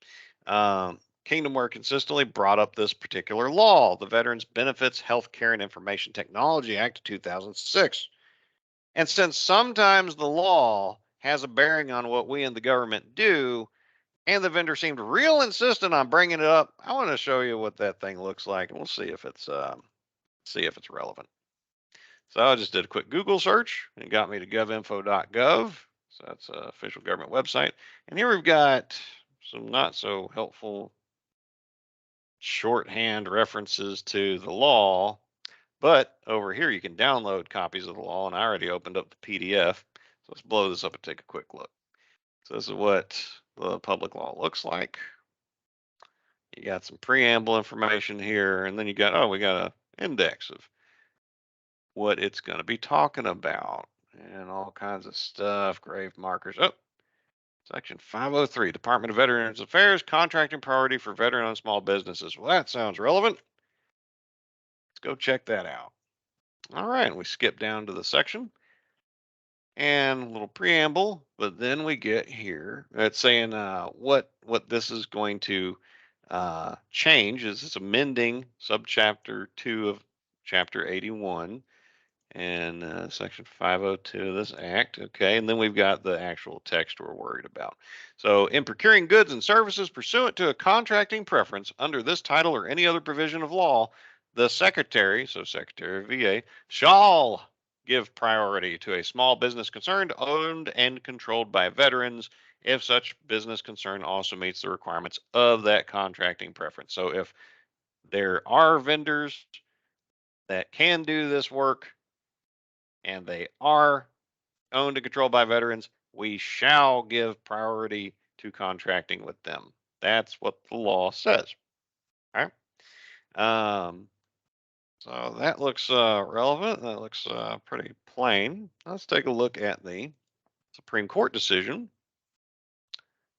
Kingdomware consistently brought up this particular law, the Veterans Benefits, Healthcare, and Information Technology Act of 2006. And since sometimes the law has a bearing on what we in the government do, and the vendor seemed real insistent on bringing it up, I want to show you what that thing looks like, and we'll see if it's relevant. So I just did a quick Google search, and it got me to govinfo.gov. So that's an official government website. And here we've got some not so helpful shorthand references to the law, but over here you can download copies of the law, and I already opened up the PDF. So let's blow this up and take a quick look. So this is what the public law looks like. You got some preamble information here, and then you got, we got an index of what it's going to be talking about and all kinds of stuff, grave markers. Oh, Section 503, Department of Veterans Affairs, contracting priority for veteran-owned small businesses. Well, that sounds relevant. Let's go check that out. All right, we skip down to the section and a little preamble, but then we get here. It's saying what this is going to change is it's amending subchapter 2 of chapter 81 and section 502 of this act. Okay, and then we've got the actual text we're worried about. So, in procuring goods and services pursuant to a contracting preference under this title or any other provision of law, the secretary, so Secretary of VA, shall give priority to a small business concern owned and controlled by veterans if such business concern also meets the requirements of that contracting preference. So, if there are vendors that can do this work and they are owned and controlled by veterans, we shall give priority to contracting with them. That's what the law says. All right. So that looks relevant. That looks pretty plain. Let's take a look at the Supreme Court decision.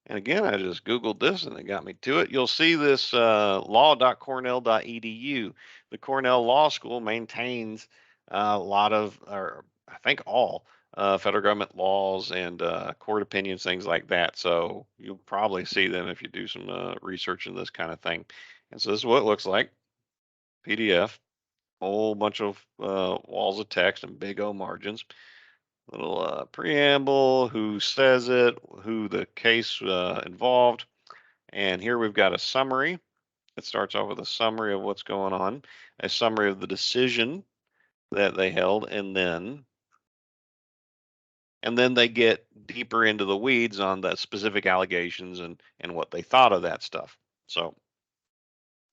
And again, I just Googled this and it got me to it. You'll see this law.cornell.edu. The Cornell Law School maintains a lot of, or I think all, federal government laws and court opinions, things like that. So you'll probably see them if you do some research in this kind of thing. And so this is what it looks like. PDF, whole bunch of walls of text and big O margins. Little preamble, who says it, who the case involved. And here we've got a summary. It starts off with a summary of what's going on, a summary of the decision that they held, and then they get deeper into the weeds on the specific allegations and what they thought of that stuff. So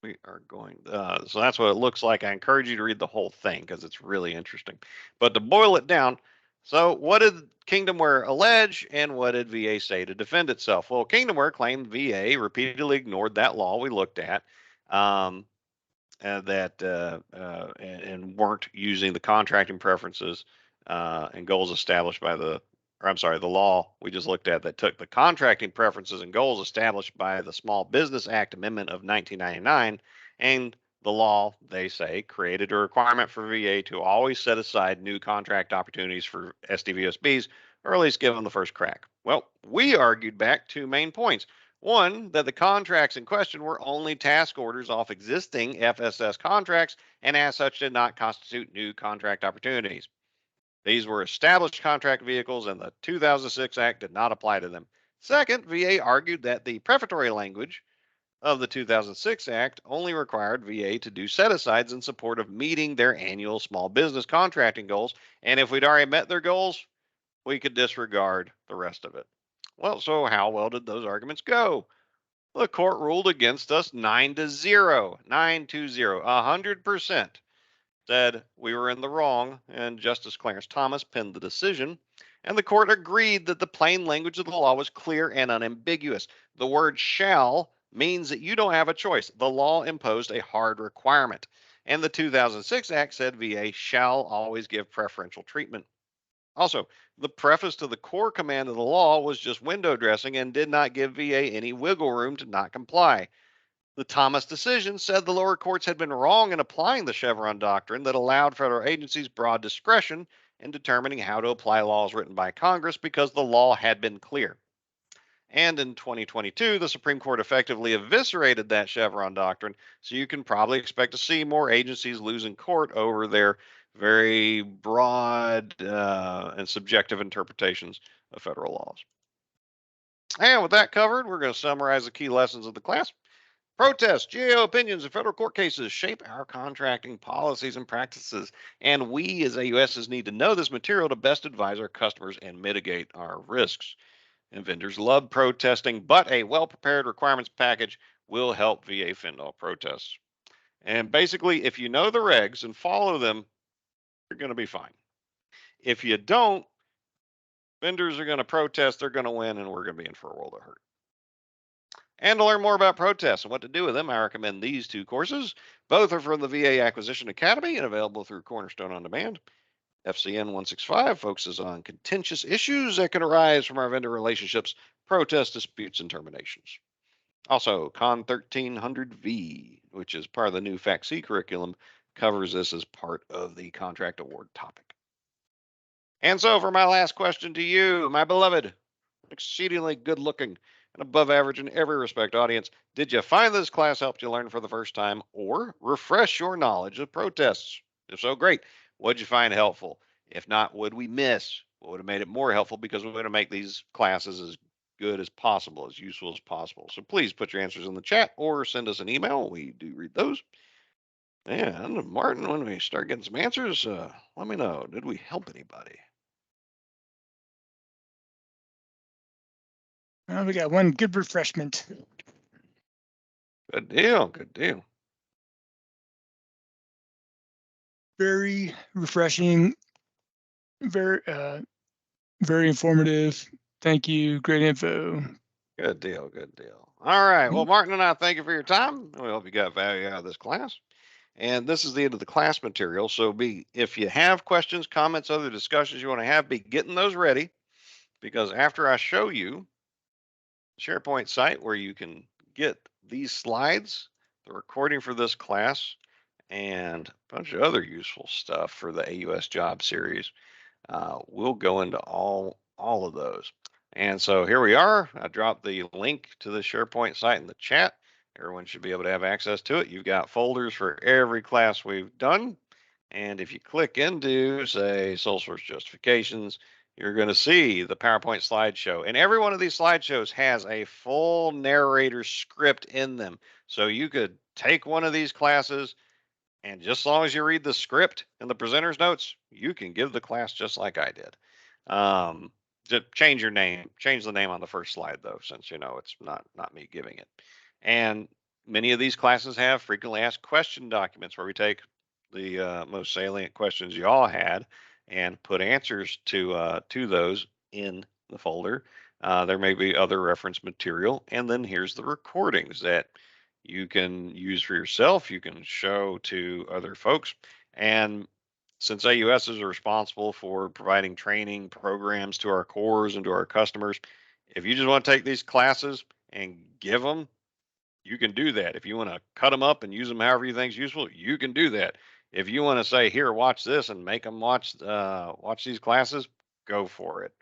we are going, so that's what it looks like. I encourage you to read the whole thing because it's really interesting. But to boil it down, so what did Kingdomware allege and what did VA say to defend itself? Well, Kingdomware claimed VA repeatedly ignored that law we looked at, and weren't using the contracting preferences and goals established by the law we just looked at that took the contracting preferences and goals established by the Small Business Act Amendment of 1999, and the law, they say, created a requirement for VA to always set aside new contract opportunities for SDVSBs, or at least give them the first crack. Well, we argued back 2 main points. One, that the contracts in question were only task orders off existing FSS contracts and as such did not constitute new contract opportunities. These were established contract vehicles and the 2006 Act did not apply to them. Second, VA argued that the prefatory language of the 2006 Act only required VA to do set-asides in support of meeting their annual small business contracting goals, and if we'd already met their goals, we could disregard the rest of it. Well, so how well did those arguments go? The court ruled against us 9-0, 9-0, 100%. Said we were in the wrong, and Justice Clarence Thomas penned the decision. And the court agreed that the plain language of the law was clear and unambiguous. The word shall means that you don't have a choice. The law imposed a hard requirement. And the 2006 Act said VA shall always give preferential treatment. Also, the preface to the core command of the law was just window dressing and did not give VA any wiggle room to not comply. The Thomas decision said the lower courts had been wrong in applying the Chevron doctrine that allowed federal agencies broad discretion in determining how to apply laws written by Congress because the law had been clear. And in 2022, the Supreme Court effectively eviscerated that Chevron doctrine, so you can probably expect to see more agencies losing court over their very broad and subjective interpretations of federal laws. And with that covered, we're going to summarize the key lessons of the class. Protests, GAO opinions, and federal court cases shape our contracting policies and practices, and we as AUSs need to know this material to best advise our customers and mitigate our risks. And vendors love protesting, but a well-prepared requirements package will help VA fend off protests. And basically, if you know the regs and follow them, you're going to be fine. If you don't, vendors are going to protest, they're going to win, and we're going to be in for a world of hurt. And to learn more about protests and what to do with them, I recommend these 2 courses. Both are from the VA Acquisition Academy and available through Cornerstone On Demand. FCN 165 focuses on contentious issues that can arise from our vendor relationships, protest disputes, and terminations. Also, Con 1300V, which is part of the new FACC curriculum, covers this as part of the contract award topic. And so for my last question to you, my beloved, exceedingly good-looking, and above average in every respect audience, did you find this class helped you learn for the first time or refresh your knowledge of protests? If so, great. What'd you find helpful? If not, would we miss? What would have made it more helpful, because we want to make these classes as good as possible, as useful as possible. So please put your answers in the chat or send us an email. We do read those. And Martin, when we start getting some answers, let me know. Did we help anybody? Well, we got one good refreshment. Good deal. Good deal. Very refreshing. Very, very informative. Thank you. Great info. Good deal. Good deal. All right. Well, Mhm. Martin and I thank you for your time. We hope you got value out of this class. And this is the end of the class material. So if you have questions, comments, other discussions you want to have, be getting those ready, because after I show you the SharePoint site where you can get these slides, the recording for this class, and a bunch of other useful stuff for the AUS job series, we'll go into all of those. And so here we are. I dropped the link to the SharePoint site in the chat. Everyone should be able to have access to it. You've got folders for every class we've done. And if you click into, say, sole source justifications, you're going to see the PowerPoint slideshow. And every one of these slideshows has a full narrator script in them. So you could take one of these classes, and just as long as you read the script and the presenter's notes, you can give the class just like I did. Just change your name, change the name on the first slide though, since it's not me giving it. And many of these classes have frequently asked question documents where we take the most salient questions you all had and put answers to those in the folder. There may be other reference material, and then here's the recordings that you can use for yourself, you can show to other folks. And since AUS is responsible for providing training programs to our cores and to our customers, if you just want to take these classes and give them, you can do that. If you want to cut them up and use them however you think is useful, you can do that. If you want to say, here, watch this, and make them watch these classes, go for it.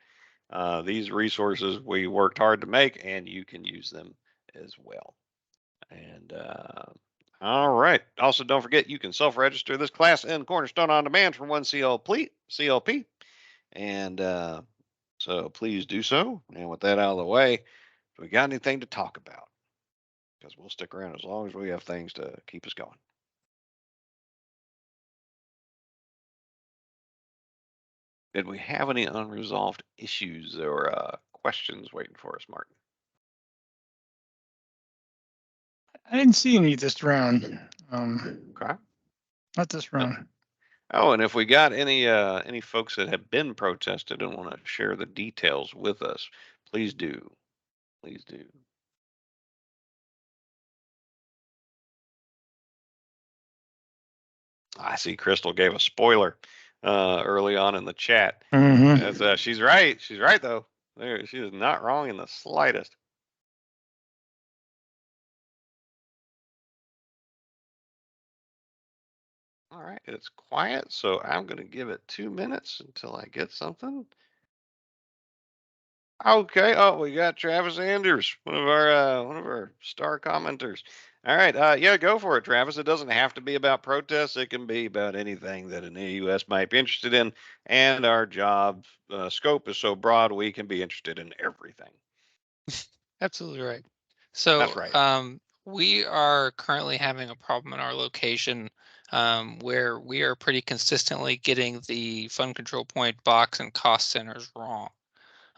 These resources we worked hard to make, and you can use them as well. And all right. Also, don't forget you can self-register this class in Cornerstone on Demand for one CLP. And so please do so. And with that out of the way, do we got anything to talk about? Because we'll stick around as long as we have things to keep us going. Did we have any unresolved issues or questions waiting for us, Martin? I didn't see any this round. Okay. Not this round. Oh, and if we got any folks that have been protested and want to share the details with us, please do. Please do. I see Crystal gave a spoiler early on in the chat. Mm-hmm. She's right. She's right though. She is not wrong in the slightest. All right, it's quiet, so I'm going to give it 2 minutes until I get something. Okay. Oh, we got Travis Anders, one of our star commenters. All right. Yeah, go for it, Travis. It doesn't have to be about protests. It can be about anything that an AUS might be interested in. And our job scope is so broad, we can be interested in everything. Absolutely right. That's So right. we are currently having a problem in our location where we are pretty consistently getting the fund control point box and cost centers wrong.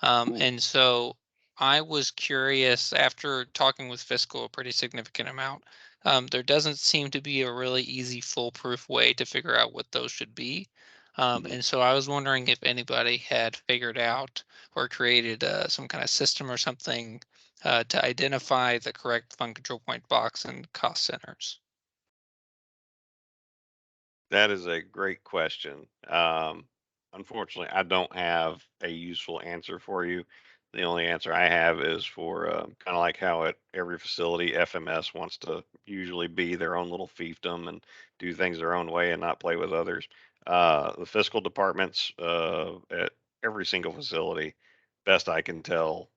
And so I was curious, after talking with Fiscal a pretty significant amount, there doesn't seem to be a really easy foolproof way to figure out what those should be. And so I was wondering if anybody had figured out or created some kind of system or something to identify the correct fund control point box and cost centers. That is a great question. Unfortunately, I don't have a useful answer for you. The only answer I have is for kind of like how at every facility, FMS wants to usually be their own little fiefdom and do things their own way and not play with others. The fiscal departments at every single facility, best I can tell,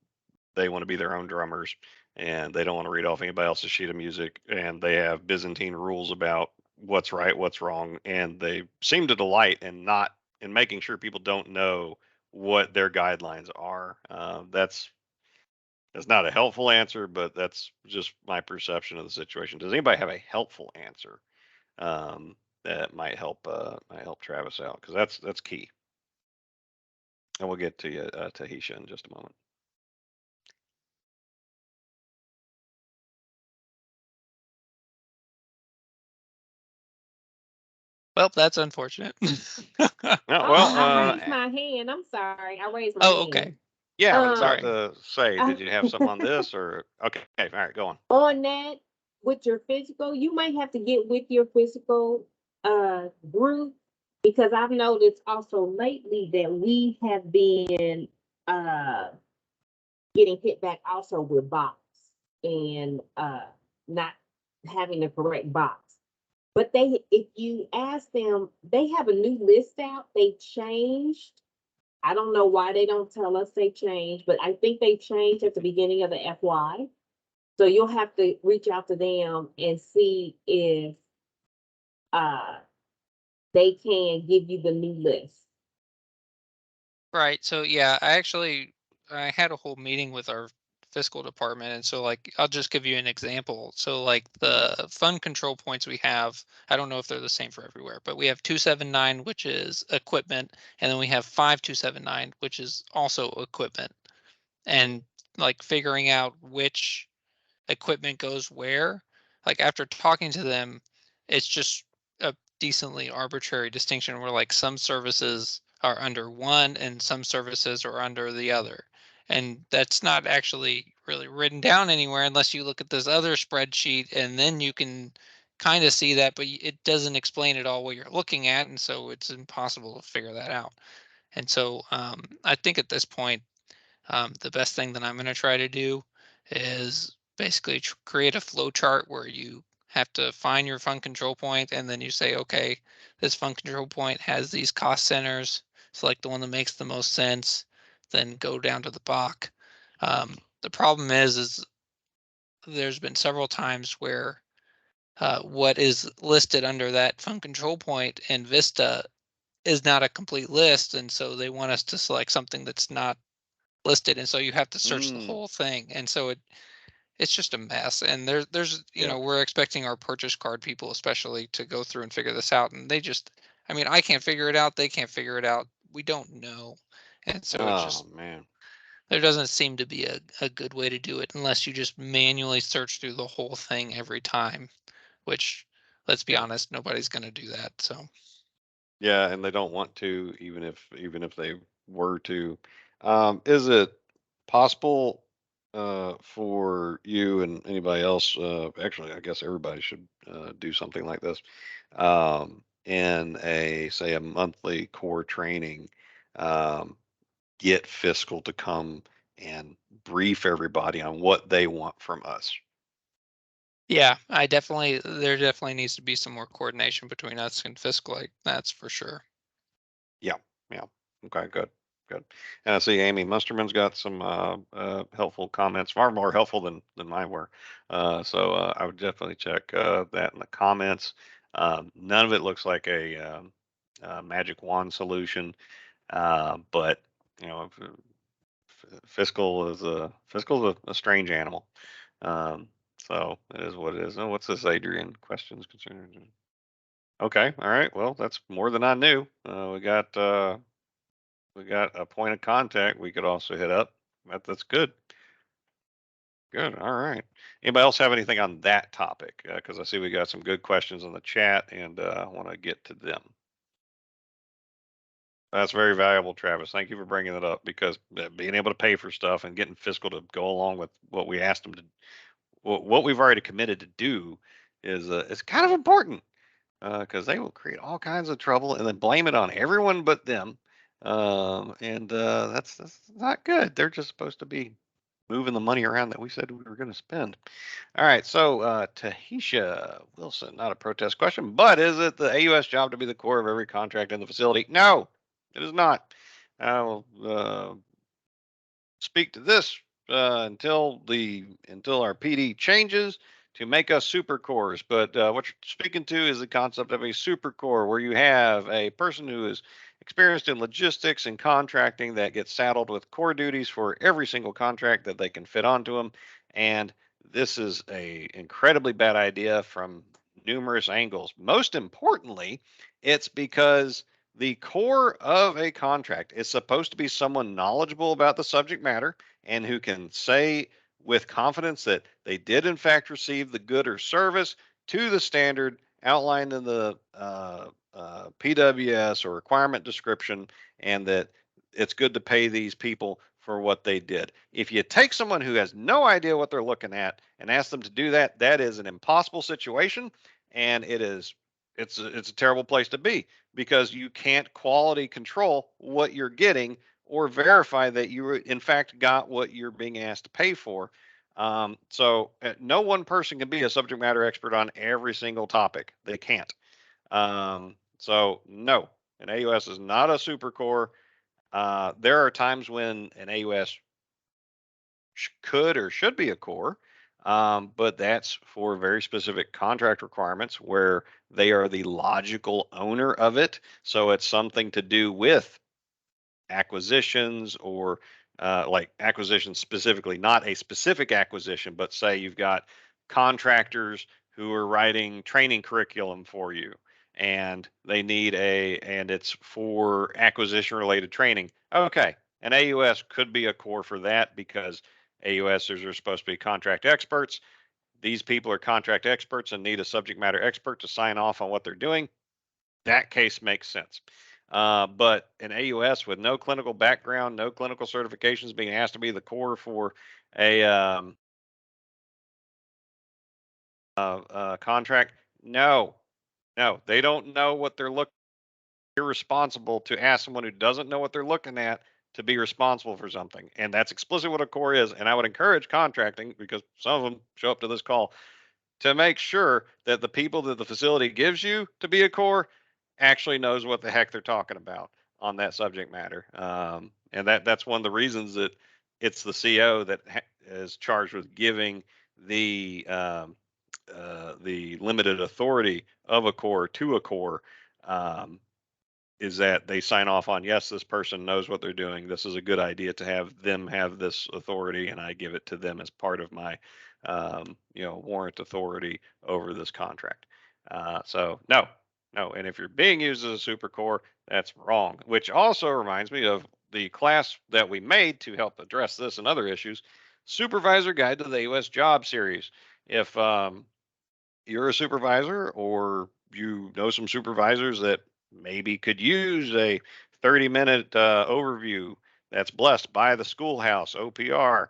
they want to be their own drummers and they don't want to read off anybody else's sheet of music. And they have Byzantine rules about what's right, what's wrong, and they seem to delight in making sure people don't know what their guidelines are. That's not a helpful answer, but that's just my perception of the situation. Does anybody have a helpful answer that might help Travis out? Because that's key. And we'll get to you, Tahisha, in just a moment. Well, that's unfortunate. I raised my hand. I'm sorry. I raised my hand. Okay. Yeah, I was about to say, did you have something on this or okay? All right, go on. On that, with your physical, you might have to get with your physical group, because I've noticed also lately that we have been getting hit back also with box and not having the correct box. But if you ask them, they have a new list out. They changed. I don't know why they don't tell us they changed, but I think they changed at the beginning of the FY. So you'll have to reach out to them and see if they can give you the new list. Right. So yeah, I had a whole meeting with our fiscal department, and so like I'll just give you an example. So like the fund control points we have, I don't know if they're the same for everywhere, but we have 279, which is equipment, and then we have 5279, which is also equipment. And like figuring out which equipment goes where, like after talking to them, it's just a decently arbitrary distinction where like some services are under one and some services are under the other. And that's not actually really written down anywhere unless you look at this other spreadsheet, and then you can kind of see that, but it doesn't explain it all what you're looking at. And so it's impossible to figure that out. And so I think at this point, the best thing that I'm going to try to do is basically create a flow chart where you have to find your fund control point, and then you say, okay, this fund control point has these cost centers. Select the one that makes the most sense, then go down to the BOC. The problem is there's been several times where what is listed under that fund control point in Vista is not a complete list, and so they want us to select something that's not listed, and so you have to search the whole thing, and so it's just a mess. And there's you know, we're expecting our purchase card people especially to go through and figure this out, and they just, I mean, I can't figure it out, they can't figure it out, we don't know. And so it's just, man, there doesn't seem to be a good way to do it unless you just manually search through the whole thing every time, which, let's be honest, nobody's going to do that. So yeah, and they don't want to, even if they were to. Is it possible for you and anybody else? Actually, I guess everybody should do something like this. In say a monthly core training, um, get fiscal to come and brief everybody on what they want from us. yeah, there definitely needs to be some more coordination between us and fiscal, like, that's for sure. Yeah. Okay, good. And I see Amy Musterman's got some helpful comments, far more helpful than mine were. So I would definitely check that in the comments. None of it looks like a magic wand solution, but you know, fiscal is a strange animal. So it is what it is. Oh, what's this, Adrian? Questions, concerns? Okay, all right. Well, that's more than I knew. We got a point of contact we could also hit up. That's good. Good. All right. Anybody else have anything on that topic? Because I see we got some good questions in the chat, and I want to get to them. That's very valuable, Travis. Thank you for bringing that up, because being able to pay for stuff and getting fiscal to go along with what we asked them to, what we've already committed to do, is kind of important, because they will create all kinds of trouble and then blame it on everyone but them. And that's not good. They're just supposed to be moving the money around that we said we were going to spend. All right, so Tahisha Wilson, not a protest question, but is it the AUS job to be the core of every contract in the facility? No, it is not. I will speak to this until our PD changes. to make us super cores. But what you're speaking to is the concept of a super core, where you have a person who is experienced in logistics and contracting that gets saddled with core duties for every single contract that they can fit onto them. And this is a incredibly bad idea from numerous angles. Most importantly, it's because the core of a contract is supposed to be someone knowledgeable about the subject matter and who can say with confidence that they did in fact receive the good or service to the standard outlined in the PWS or requirement description, and that it's good to pay these people for what they did. If you take someone who has no idea what they're looking at and ask them to do that, that is an impossible situation, and it's a terrible place to be, because you can't quality control what you're getting or verify that you in fact got what you're being asked to pay for. So no one person can be a subject matter expert on every single topic. They can't. So no, an AUS is not a super core. There are times when an AUS could or should be a core, but that's for very specific contract requirements where they are the logical owner of it. So it's something to do with acquisitions, or like acquisitions specifically, not a specific acquisition, but say you've got contractors who are writing training curriculum for you, and they need and it's for acquisition related training. Okay, an AUS could be a core for that, because AUSers are supposed to be contract experts. These people are contract experts and need a subject matter expert to sign off on what they're doing. That case makes sense. But an AUS with no clinical background, no clinical certifications, being asked to be the core for a contract, no, they don't know what they're looking. Irresponsible to ask someone who doesn't know what they're looking at to be responsible for something, and that's explicitly what a core is. And I would encourage contracting, because some of them show up to this call, to make sure that the people that the facility gives you to be a core actually knows what the heck they're talking about on that subject matter. And that's one of the reasons that it's the CO that is charged with giving the limited authority of a core to a core, is that they sign off on, yes, this person knows what they're doing. This is a good idea to have them have this authority, and I give it to them as part of my, warrant authority over this contract. So no. And if you're being used as a super core, that's wrong. Which also reminds me of the class that we made to help address this and other issues, Supervisor Guide to the AUS Job Series. If you're a supervisor, or you know some supervisors that maybe could use a 30-minute overview that's blessed by the schoolhouse OPR,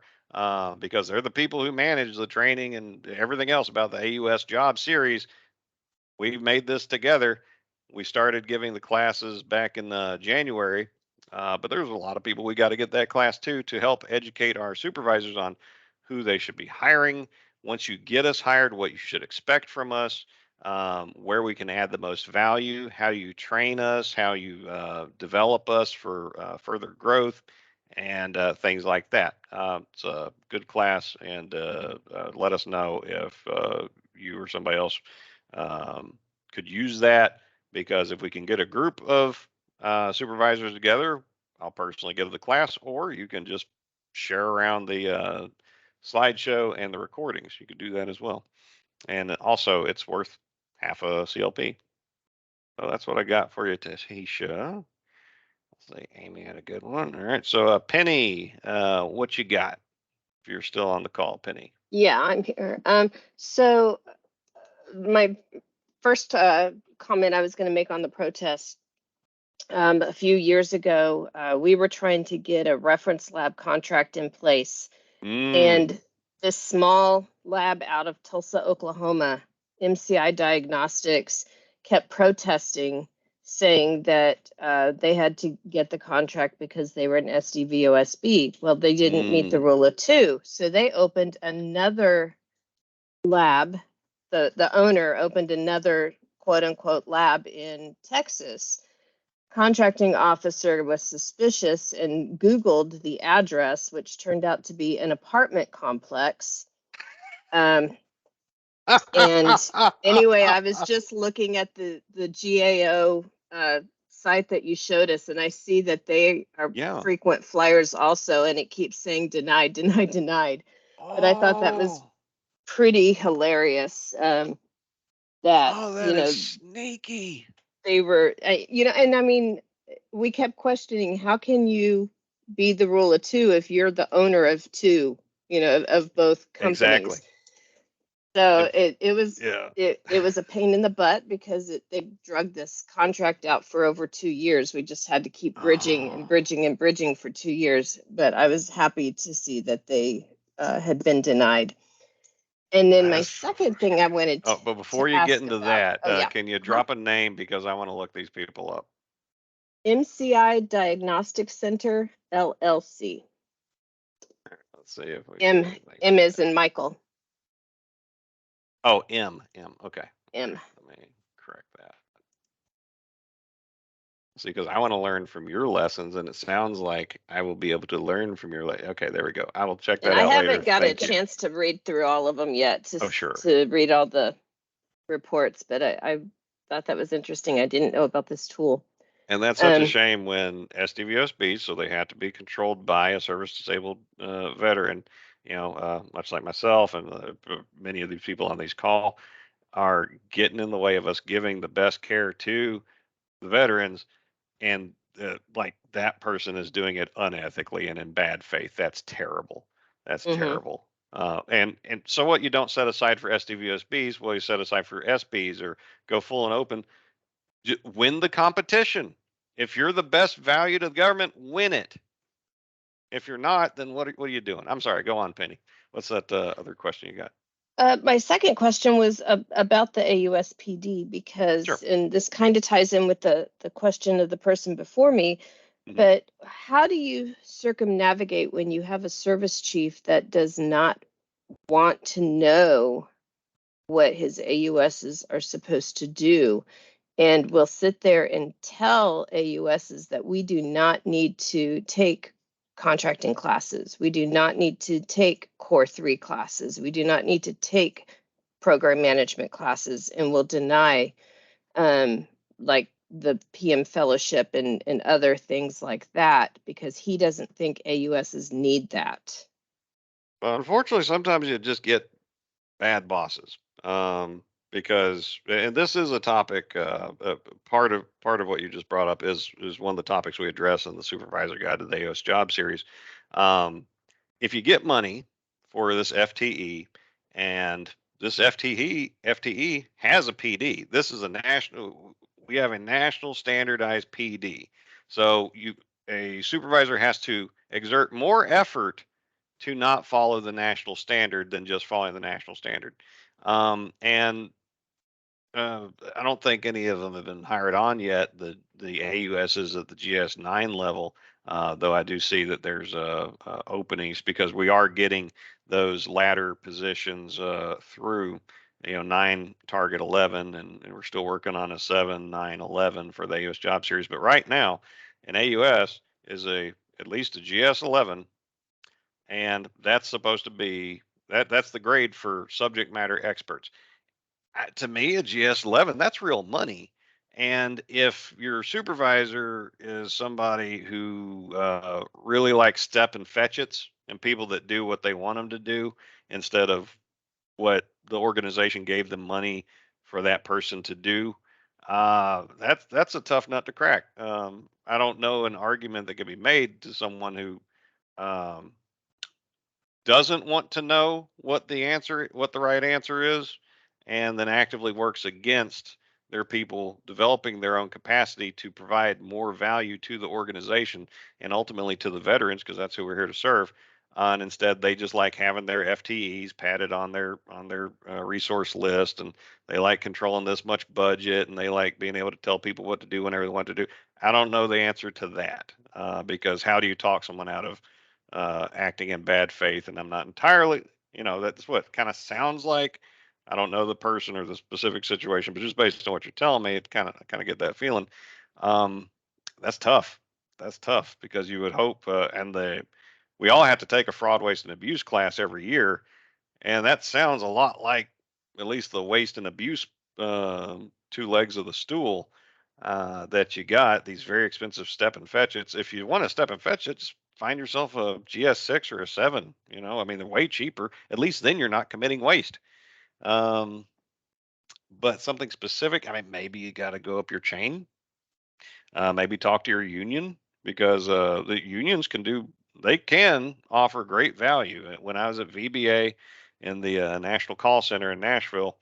because they're the people who manage the training and everything else about the AUS Job Series. We've made this together. We started giving the classes back in January, but there's a lot of people we got to get that class to help educate our supervisors on who they should be hiring. Once you get us hired, what you should expect from us, where we can add the most value, how you train us, how you develop us for further growth, and things like that. It's a good class, and let us know if you or somebody else could use that, because if we can get a group of supervisors together, I'll personally give the class, or you can just share around the slideshow and the recordings. You could do that as well. And also, it's worth half a CLP. So that's what I got for you, Tashisha. Let's see, Amy had a good one. All right. So, Penny, what you got? If you're still on the call, Penny. Yeah, I'm here. So my first comment I was going to make on the protest. A few years ago, we were trying to get a reference lab contract in place, and this small lab out of Tulsa, Oklahoma, MCI Diagnostics, kept protesting, saying that they had to get the contract because they were an SDVOSB. Well, they didn't meet the rule of two, so they opened another lab. The owner opened another quote unquote lab in Texas. Contracting officer was suspicious and Googled the address, which turned out to be an apartment complex. And anyway, I was just looking at the GAO site that you showed us, and I see that they are frequent flyers also, and it keeps saying denied, denied, denied. But I thought that was pretty hilarious. That is sneaky. They were, and I mean, we kept questioning, how can you be the rule of two if you're the owner of two, of both companies? Exactly. So it was a pain in the butt because they drug this contract out for over 2 years. We just had to keep bridging and bridging and bridging for 2 years. But I was happy to see that they had been denied. And then my second thing I wanted to but before you get into that, can you drop Uh-huh. a name, because I want to look these people up? MCI Diagnostic Center, LLC. Let's see if we M is in Michael. Oh, M. Okay. M. Let me correct that. See, because I want to learn from your lessons, and it sounds like I will be able to learn from your. Okay, there we go. I will check that out later. I haven't got a chance to read through all of them yet to read all the reports, but I thought that was interesting. I didn't know about this tool. And that's such a shame when SDVOSB, so they have to be controlled by a service-disabled veteran, much like myself and many of these people on these call, are getting in the way of us giving the best care to the veterans, and like that person is doing it unethically and in bad faith. That's terrible. That's terrible. And so what you don't set aside for SDVOSBs, well, you set aside for SBs, or go full and open. Win the competition. If you're the best value to the government, win it. If you're not, then what are you doing? I'm sorry. Go on, Penny. What's that other question you got? My second question was about the AUSPD, because, and this kind of ties in with the question of the person before me, but how do you circumnavigate when you have a service chief that does not want to know what his AUSs are supposed to do, and will sit there and tell AUSs that we do not need to take contracting classes. We do not need to take Core 3 classes. We do not need to take program management classes, and will deny like the PM fellowship and other things like that, because he doesn't think AUSs need that. Well, unfortunately, sometimes you just get bad bosses. Because, and this is a topic, part of what you just brought up is one of the topics we address in the Supervisor Guide to the AOS Job Series. If you get money for this FTE, and this FTE has a PD, this is we have a national standardized PD. So a supervisor has to exert more effort to not follow the national standard than just following the national standard. And I don't think any of them have been hired on yet, the AUSs at the GS9 level, though I do see that there's openings, because we are getting those ladder positions through, 9 target 11, and we're still working on a 7, 9, 11 for the AUS job series. But right now, an AUS is at least a GS11, and that's supposed to be that's the grade for subject matter experts. To me, a GS11, that's real money. And if your supervisor is somebody who really likes step and fetch-its, and people that do what they want them to do instead of what the organization gave them money for that person to do, that's a tough nut to crack. I don't know an argument that could be made to someone who um, doesn't want to know what the right answer is, and then actively works against their people developing their own capacity to provide more value to the organization and ultimately to the veterans, because that's who we're here to serve. And instead, they just like having their FTEs padded on their resource list, and they like controlling this much budget, and they like being able to tell people what to do whenever they want to do. I don't know the answer to that, because how do you talk someone out of acting in bad faith? And I'm not entirely, that's what kind of sounds like. I don't know the person or the specific situation, but just based on what you're telling me, it kind of get that feeling. That's tough. That's tough, because you would hope, we all have to take a fraud, waste, and abuse class every year, and that sounds a lot like at least the waste and abuse two legs of the stool that you got, these very expensive step and fetch it's. If you want to step and fetch it, just find yourself a GS6 or a 7. I mean, they're way cheaper. At least then you're not committing waste. But something specific, I mean, maybe you got to go up your chain. Maybe talk to your union, because the unions they can offer great value. When I was at VBA in the National Call Center in Nashville,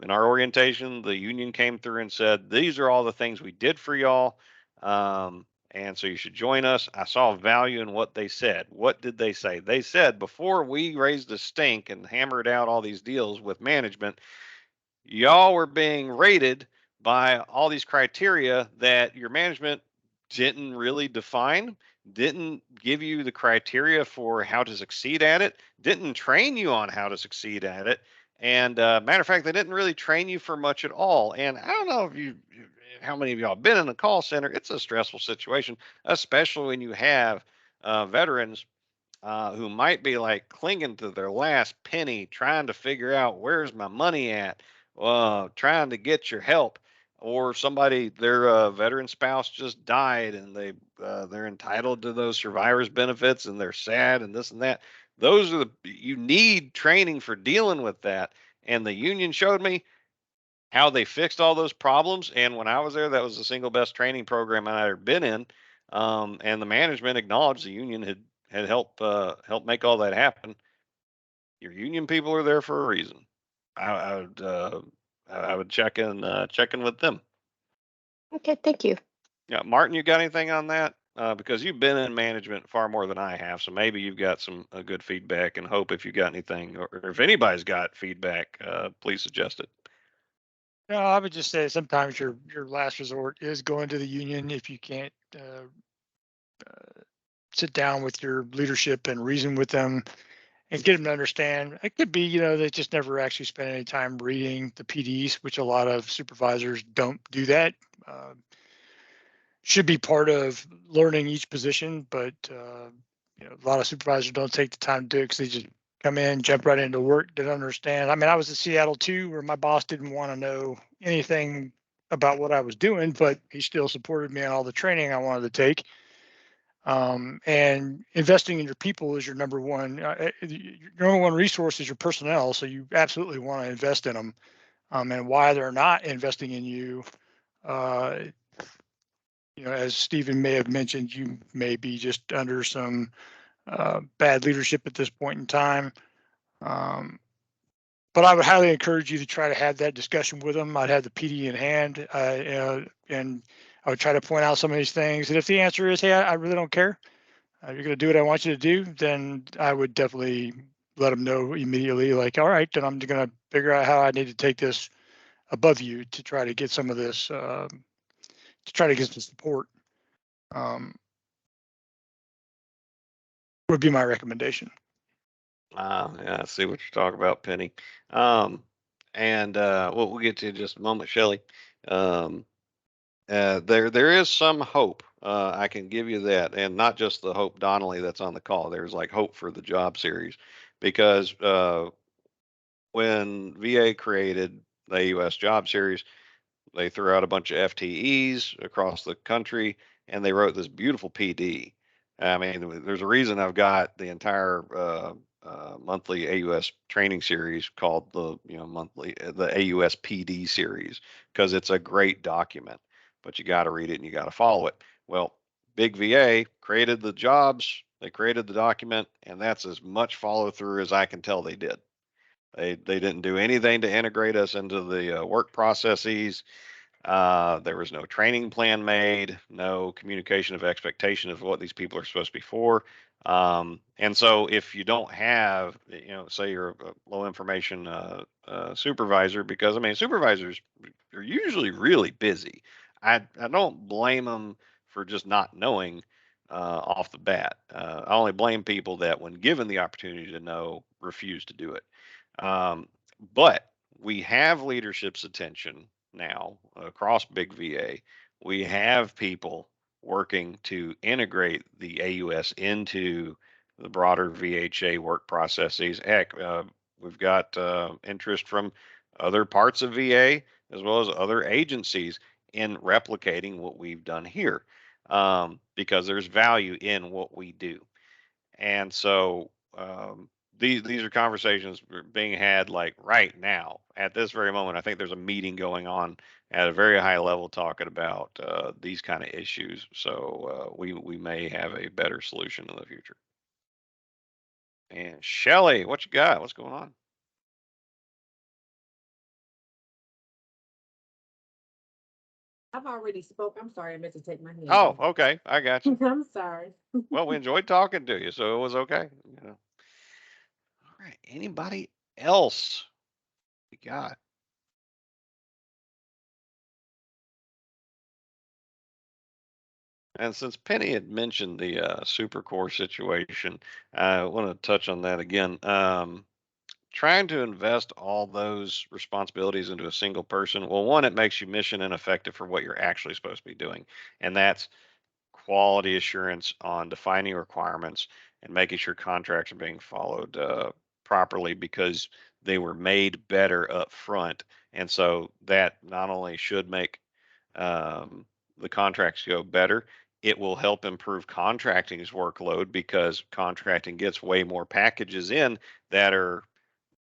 in our orientation, the union came through and said, these are all the things we did for y'all. And so you should join us. I saw value in what they said. What did they say? They said, before we raised the stink and hammered out all these deals with management, y'all were being rated by all these criteria that your management didn't really define, didn't give you the criteria for how to succeed at it, didn't train you on how to succeed at it. And matter of fact, they didn't really train you for much at all. And I don't know how many of y'all have been in a call center. It's a stressful situation, especially when you have veterans who might be like clinging to their last penny, trying to figure out where's my money at, trying to get your help, or somebody, their veteran spouse just died and they're entitled to those survivors benefits and they're sad and this and that. You need training for dealing with that. And the union showed me how they fixed all those problems. And when I was there, that was the single best training program I'd ever been in. And the management acknowledged the union had helped make all that happen. Your union people are there for a reason. I would check in with them. Okay, thank you. Yeah, Martin, you got anything on that? Because you've been in management far more than I have, so maybe you've got some good feedback. And Hope, if you got anything, or if anybody's got feedback, please suggest it. No, I would just say sometimes your last resort is going to the union if you can't sit down with your leadership and reason with them and get them to understand. It could be, they just never actually spend any time reading the PDs, which a lot of supervisors don't do that. Should be part of learning each position, but a lot of supervisors don't take the time to do it because they just come in, jump right into work, didn't understand. I mean, I was in Seattle too, where my boss didn't want to know anything about what I was doing, but he still supported me on all the training I wanted to take. And investing in your people is your number one. Your number one resource is your personnel, so you absolutely want to invest in them. And why they're not investing in you, as Stephen may have mentioned, you may be just under some bad leadership at this point in time. But I would highly encourage you to try to have that discussion with them. I'd have the PD in hand, and I would try to point out some of these things. And if the answer is, hey, I really don't care, you're going to do what I want you to do, then I would definitely let them know immediately, like, all right, then I'm going to figure out how I need to take this above you to try to get some of this, to try to get some support. Would be my recommendation. Yeah, I see what you're talking about, Penny. And we'll get to in just a moment, Shelley. There is some hope. I can give you that, and not just the Hope Donnelly that's on the call. There's like hope for the job series, because when VA created the AUS job series, they threw out a bunch of FTEs across the country, and they wrote this beautiful PD. I mean, there's a reason I've got the entire monthly AUS training series called the the AUS PD series, because it's a great document. But you got to read it and you got to follow it. Well, Big VA created the jobs, they created the document, and that's as much follow through as I can tell they did. They didn't do anything to integrate us into the work processes. There was no training plan made, no communication of expectation of what these people are supposed to be for. And so if you don't have, say you're a low information supervisor, because I mean, supervisors are usually really busy. I don't blame them for just not knowing off the bat. I only blame people that, when given the opportunity to know, refuse to do it. But we have leadership's attention now across Big VA. We have people working to integrate the AUS into the broader VHA work processes. Heck, we've got interest from other parts of VA as well as other agencies in replicating what we've done here, because there's value in what we do. And so these are conversations being had like right now at this very moment. I think there's a meeting going on at a very high level talking about these kind of issues. So we may have a better solution in the future. And Shelly, what you got? What's going on? I've already spoke. I'm sorry, I meant to take my hand Oh, off. okay, I got you. I'm sorry. Well, we enjoyed talking to you, so it was okay. You know. All right. Anybody else we got? And since Penny had mentioned the super core situation, I want to touch on that again. Trying to invest all those responsibilities into a single person, well, one, it makes you mission ineffective for what you're actually supposed to be doing, and that's quality assurance on defining requirements and making sure contracts are being followed properly because they were made better up front. And so that not only should make the contracts go better, it will help improve contracting's workload because contracting gets way more packages in that are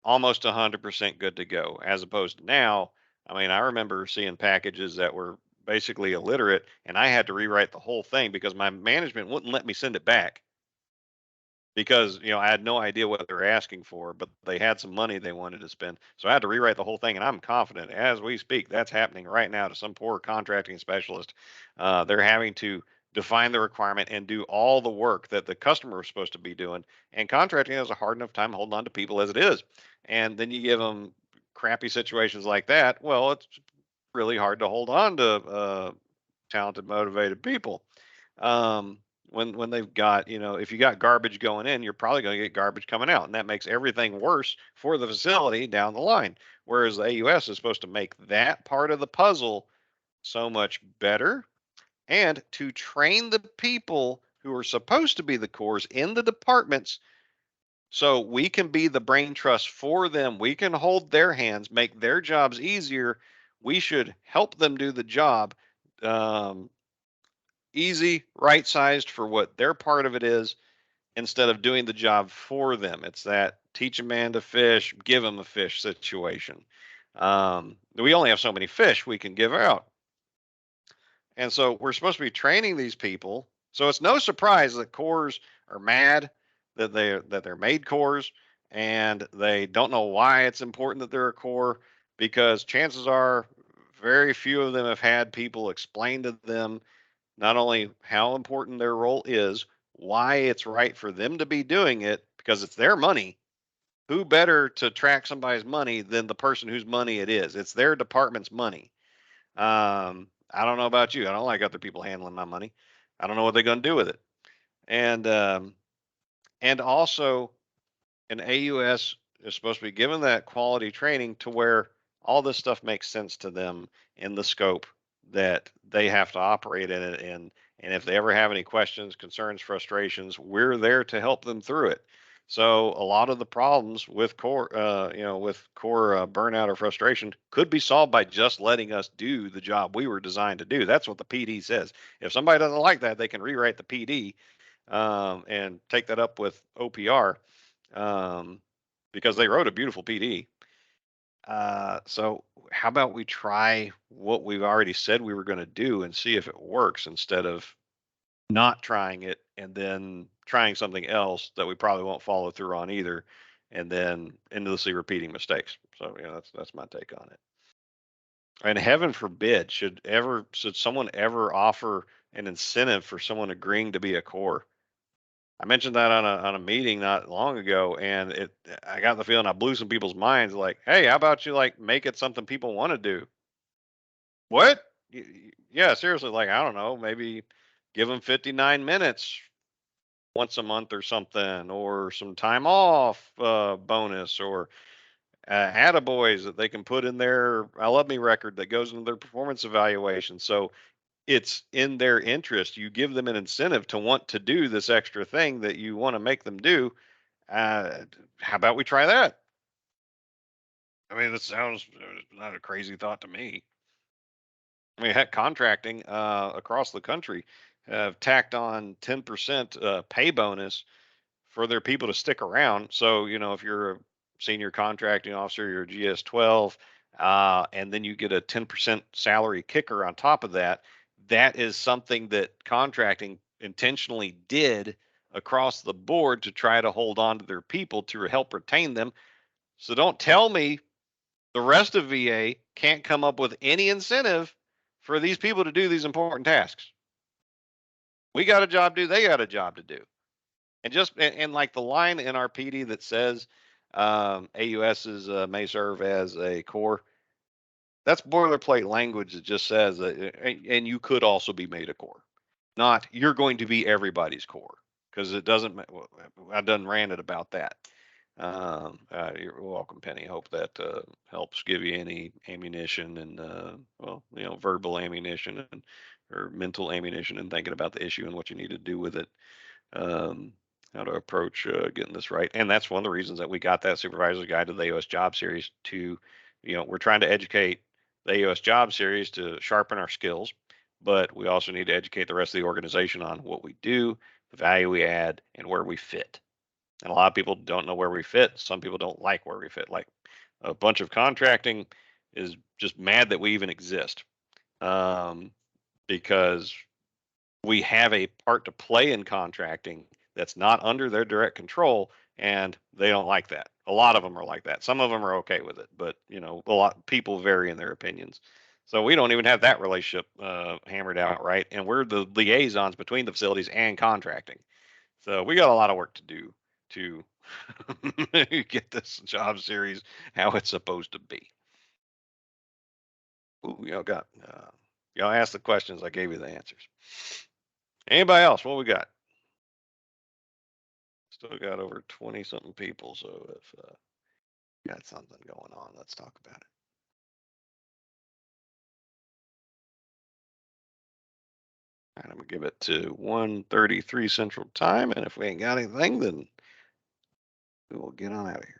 almost 100% good to go, as opposed to now. I mean, I remember seeing packages that were basically illiterate, and I had to rewrite the whole thing because my management wouldn't let me send it back because I had no idea what they were asking for, but they had some money they wanted to spend, so I had to rewrite the whole thing. And I'm confident, as we speak, that's happening right now to some poor contracting specialist. They're having to define the requirement and do all the work that the customer is supposed to be doing. And contracting has a hard enough time holding on to people as it is. And then you give them crappy situations like that. Well, it's really hard to hold on to talented, motivated people. When they've got, if you got garbage going in, you're probably going to get garbage coming out, and that makes everything worse for the facility down the line. Whereas the AUS is supposed to make that part of the puzzle so much better, and to train the people who are supposed to be the cores in the departments so we can be the brain trust for them. We can hold their hands, make their jobs easier. We should help them do the job. Easy, right sized for what their part of it is, instead of doing the job for them. It's that teach a man to fish, give him a fish situation. We only have so many fish we can give out. And so we're supposed to be training these people. So it's no surprise that cores are mad that they're made cores, and they don't know why it's important that they're a core, because chances are very few of them have had people explain to them not only how important their role is, why it's right for them to be doing it, because it's their money. Who better to track somebody's money than the person whose money it is? It's their department's money. I don't know about you. I don't like other people handling my money. I don't know what they're going to do with it. And also, an AUS is supposed to be given that quality training to where all this stuff makes sense to them in the scope that they have to operate in it. And if they ever have any questions, concerns, frustrations, we're there to help them through it. So a lot of the problems with core, burnout or frustration could be solved by just letting us do the job we were designed to do. That's what the PD says. If somebody doesn't like that, they can rewrite the PD and take that up with OPR, because they wrote a beautiful PD. So how about we try what we've already said we were going to do and see if it works, instead of not trying it and then trying something else that we probably won't follow through on either, and then endlessly repeating mistakes. So that's my take on it. And heaven forbid should someone ever offer an incentive for someone agreeing to be a core. I mentioned that on a meeting not long ago, and I got the feeling I blew some people's minds. Like, hey, how about you make it something people want to do? What? Yeah, seriously. Like, I don't know, maybe give them 59 minutes once a month or something, or some time off bonus, or attaboys that they can put in their I love me record that goes into their performance evaluation. So it's in their interest. You give them an incentive to want to do this extra thing that you want to make them do. How about we try that? I mean, that sounds not a crazy thought to me. I mean, heck, contracting across the country have tacked on 10% pay bonus for their people to stick around. So, if you're a senior contracting officer, you're a GS 12, and then you get a 10% salary kicker on top of that. That is something that contracting intentionally did across the board to try to hold on to their people to help retain them. So don't tell me the rest of VA can't come up with any incentive for these people to do these important tasks. We got a job to do, they got a job to do. And like the line in our PD that says AUSs may serve as a core, that's boilerplate language that just says that, and you could also be made a core, not you're going to be everybody's core, because it doesn't. I done ranted about that. You're welcome, Penny. Hope that helps give you any ammunition and verbal ammunition or mental ammunition and thinking about the issue and what you need to do with it. How to approach getting this right. And that's one of the reasons that we got that supervisor's guide to the AOS job series to, we're trying to educate the AOS job series to sharpen our skills, but we also need to educate the rest of the organization on what we do, the value we add, and where we fit. And a lot of people don't know where we fit. Some people don't like where we fit. Like a bunch of contracting is just mad that we even exist, because we have a part to play in contracting that's not under their direct control, and they don't like that. A lot of them are like that. Some of them are okay with it, but a lot of people vary in their opinions. So we don't even have that relationship hammered out right, and we're the liaisons between the facilities and contracting. So we got a lot of work to do to get this job series how it's supposed to be. Ooh, y'all asked the questions, I gave you the answers. Anybody else? What we got? Still got over 20 something people, so if you got something going on, let's talk about it. All right, I'm gonna give it to 1:33 Central Time, and if we ain't got anything, then we will get on out of here.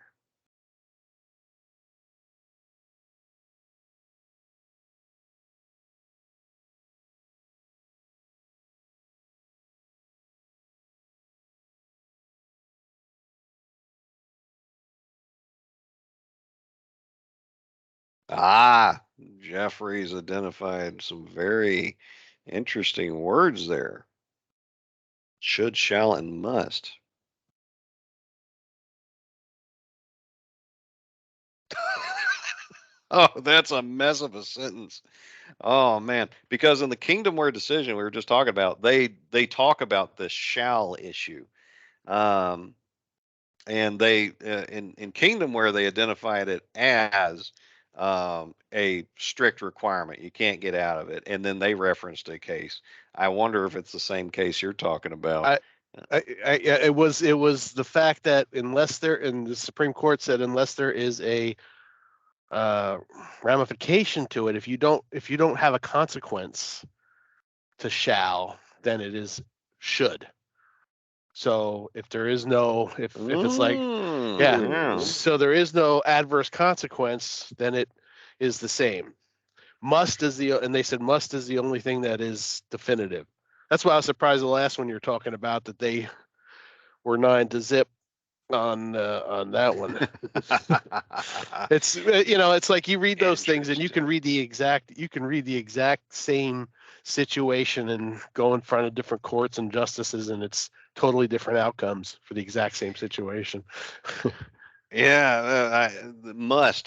Jeffrey's identified some very interesting words there. Should, shall, and must. Oh, that's a mess of a sentence. Oh man, because in the kingdomware decision we were just talking about, they talk about the shall issue, and they in kingdomware they identified it as a strict requirement. You can't get out of it, and then they referenced a case. I wonder if it's the same case you're talking about. It was the fact that unless there, and the Supreme Court said unless there is a ramification to it, if you don't have a consequence to shall, then it is should. So if there is no, if it's like, yeah, so there is no adverse consequence, then it is the same. Must is and they said must is the only thing that is definitive. That's why I was surprised the last one you're talking about that they were 9 to zip on that one. It's it's like you read those things and you can read the exact same situation and go in front of different courts and justices, and it's totally different outcomes for the exact same situation. Yeah,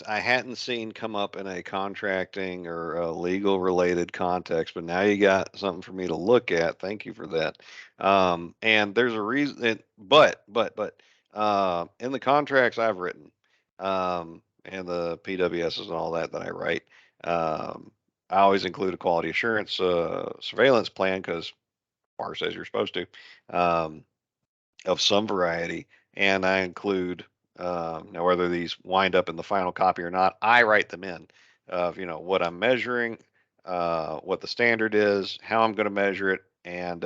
I hadn't seen come up in a contracting or a legal related context, but now you got something for me to look at. Thank you for that. And there's a reason, but in the contracts I've written, and the PWSs and all that I write, I always include a quality assurance surveillance plan because FAR says you're supposed to, of some variety, and I include. Now, whether these wind up in the final copy or not, I write them in of what I'm measuring, what the standard is, how I'm going to measure it, and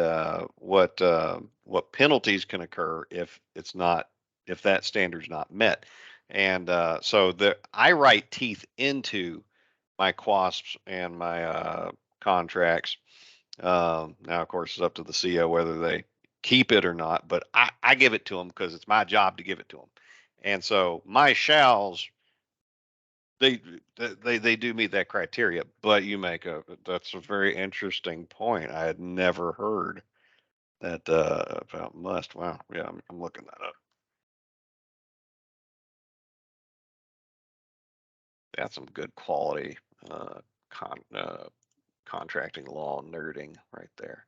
what penalties can occur if it's not if that standard's not met. And so I write teeth into my QWASPs and my contracts. Now, of course, it's up to the CO whether they keep it or not, but I give it to them because it's my job to give it to them. And so my shalls, they do meet that criteria. But that's a very interesting point. I had never heard that about must. Wow, yeah, I'm looking that up. That's some good quality contracting law nerding right there.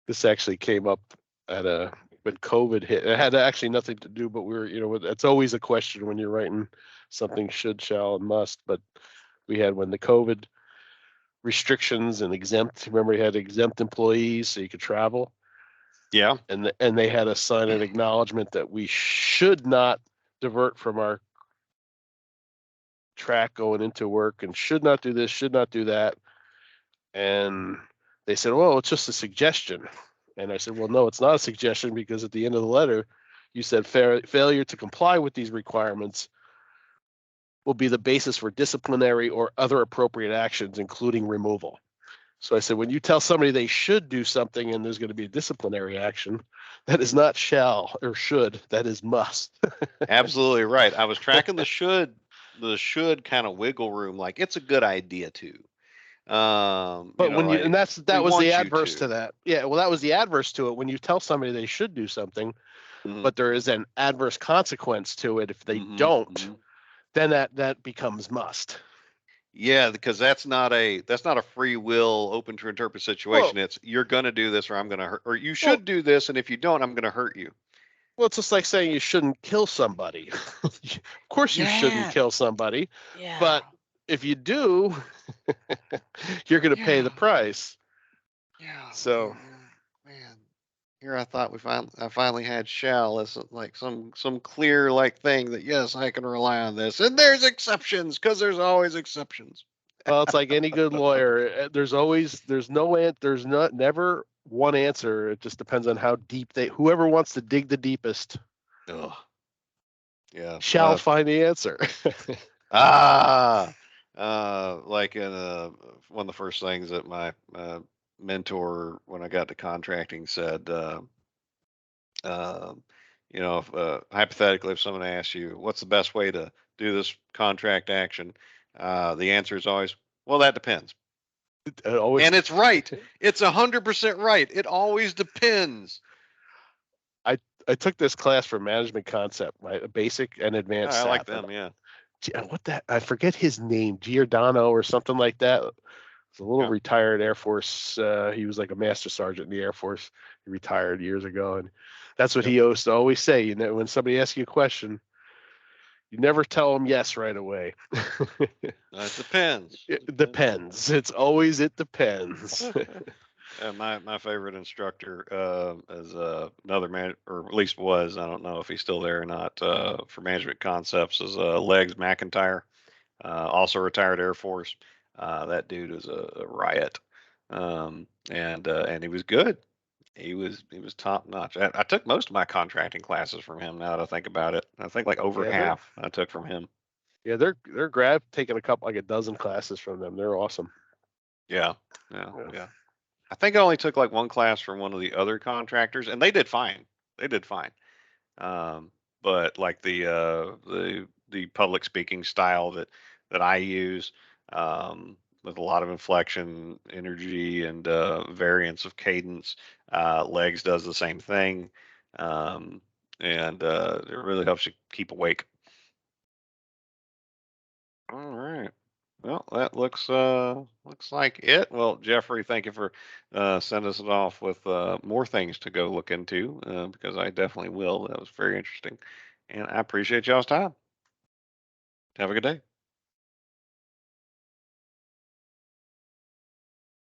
This actually came up when COVID hit. It had actually nothing to do, but it's always a question when you're writing something should, shall, and must. But we had when the COVID restrictions and exempt. Remember, you had exempt employees so you could travel. Yeah. And they had to sign an acknowledgement that we should not divert from our track going into work and should not do this, should not do that. And they said, well, it's just a suggestion. And I said, well, no, it's not a suggestion, because at the end of the letter, you said failure to comply with these requirements will be the basis for disciplinary or other appropriate actions, including removal. So I said, when you tell somebody they should do something and there's going to be a disciplinary action, that is not shall or should, that is must. Absolutely right. I was tracking the should kind of wiggle room, like it's a good idea to. But that was the adverse to that. Yeah, well, that was the adverse to it. When you tell somebody they should do something, but there is an adverse consequence to it if they don't, then that becomes must. Yeah, because that's not a free will, open to interpret situation. Well, it's you're going to do this, or I'm going to hurt, or you should do this, and if you don't, I'm going to hurt you. Well, it's just like saying you shouldn't kill somebody. Of course, you shouldn't kill somebody, but if you do, you're going to pay the price. Yeah. So, man, here I thought I finally had shall as like some clear like thing that yes, I can rely on this, and there's exceptions because there's always exceptions. Well, it's like any good lawyer. There's never one answer. It just depends on how deep whoever wants to dig the deepest. Ugh. Yeah. Shall find the answer. Like in one of the first things that my mentor, when I got to contracting, said, hypothetically, if someone asks you, what's the best way to do this contract action? The answer is always, well, that depends. And it's right. It's 100% right. It always depends. I took this class for management concept, right? Basic and advanced. I like them, yeah. I forget his name, Giordano or something like that. He's a little retired Air Force. He was like a master sergeant in the Air Force. He retired years ago, and that's what he used to always say. When somebody asks you a question, you never tell them yes right away. It depends. It depends. It's always it depends. My favorite instructor is another man, or at least was. I don't know if he's still there or not. For management concepts, is Legs McIntyre, also retired Air Force. That dude was a riot, and he was good. He was top notch. I took most of my contracting classes from him. Now that I think about it, I think like over half I took from him. Yeah, they're taking like a dozen classes from them. They're awesome. Yeah. I think I only took like one class from one of the other contractors, and they did fine. But like the public speaking style that I use, with a lot of inflection, energy, and variance of cadence, Legs does the same thing, and it really helps you keep awake. All right. Well, that looks like it. Well, Jeffrey, thank you for sending us off with more things to go look into, because I definitely will. That was very interesting, and I appreciate y'all's time. Have a good day.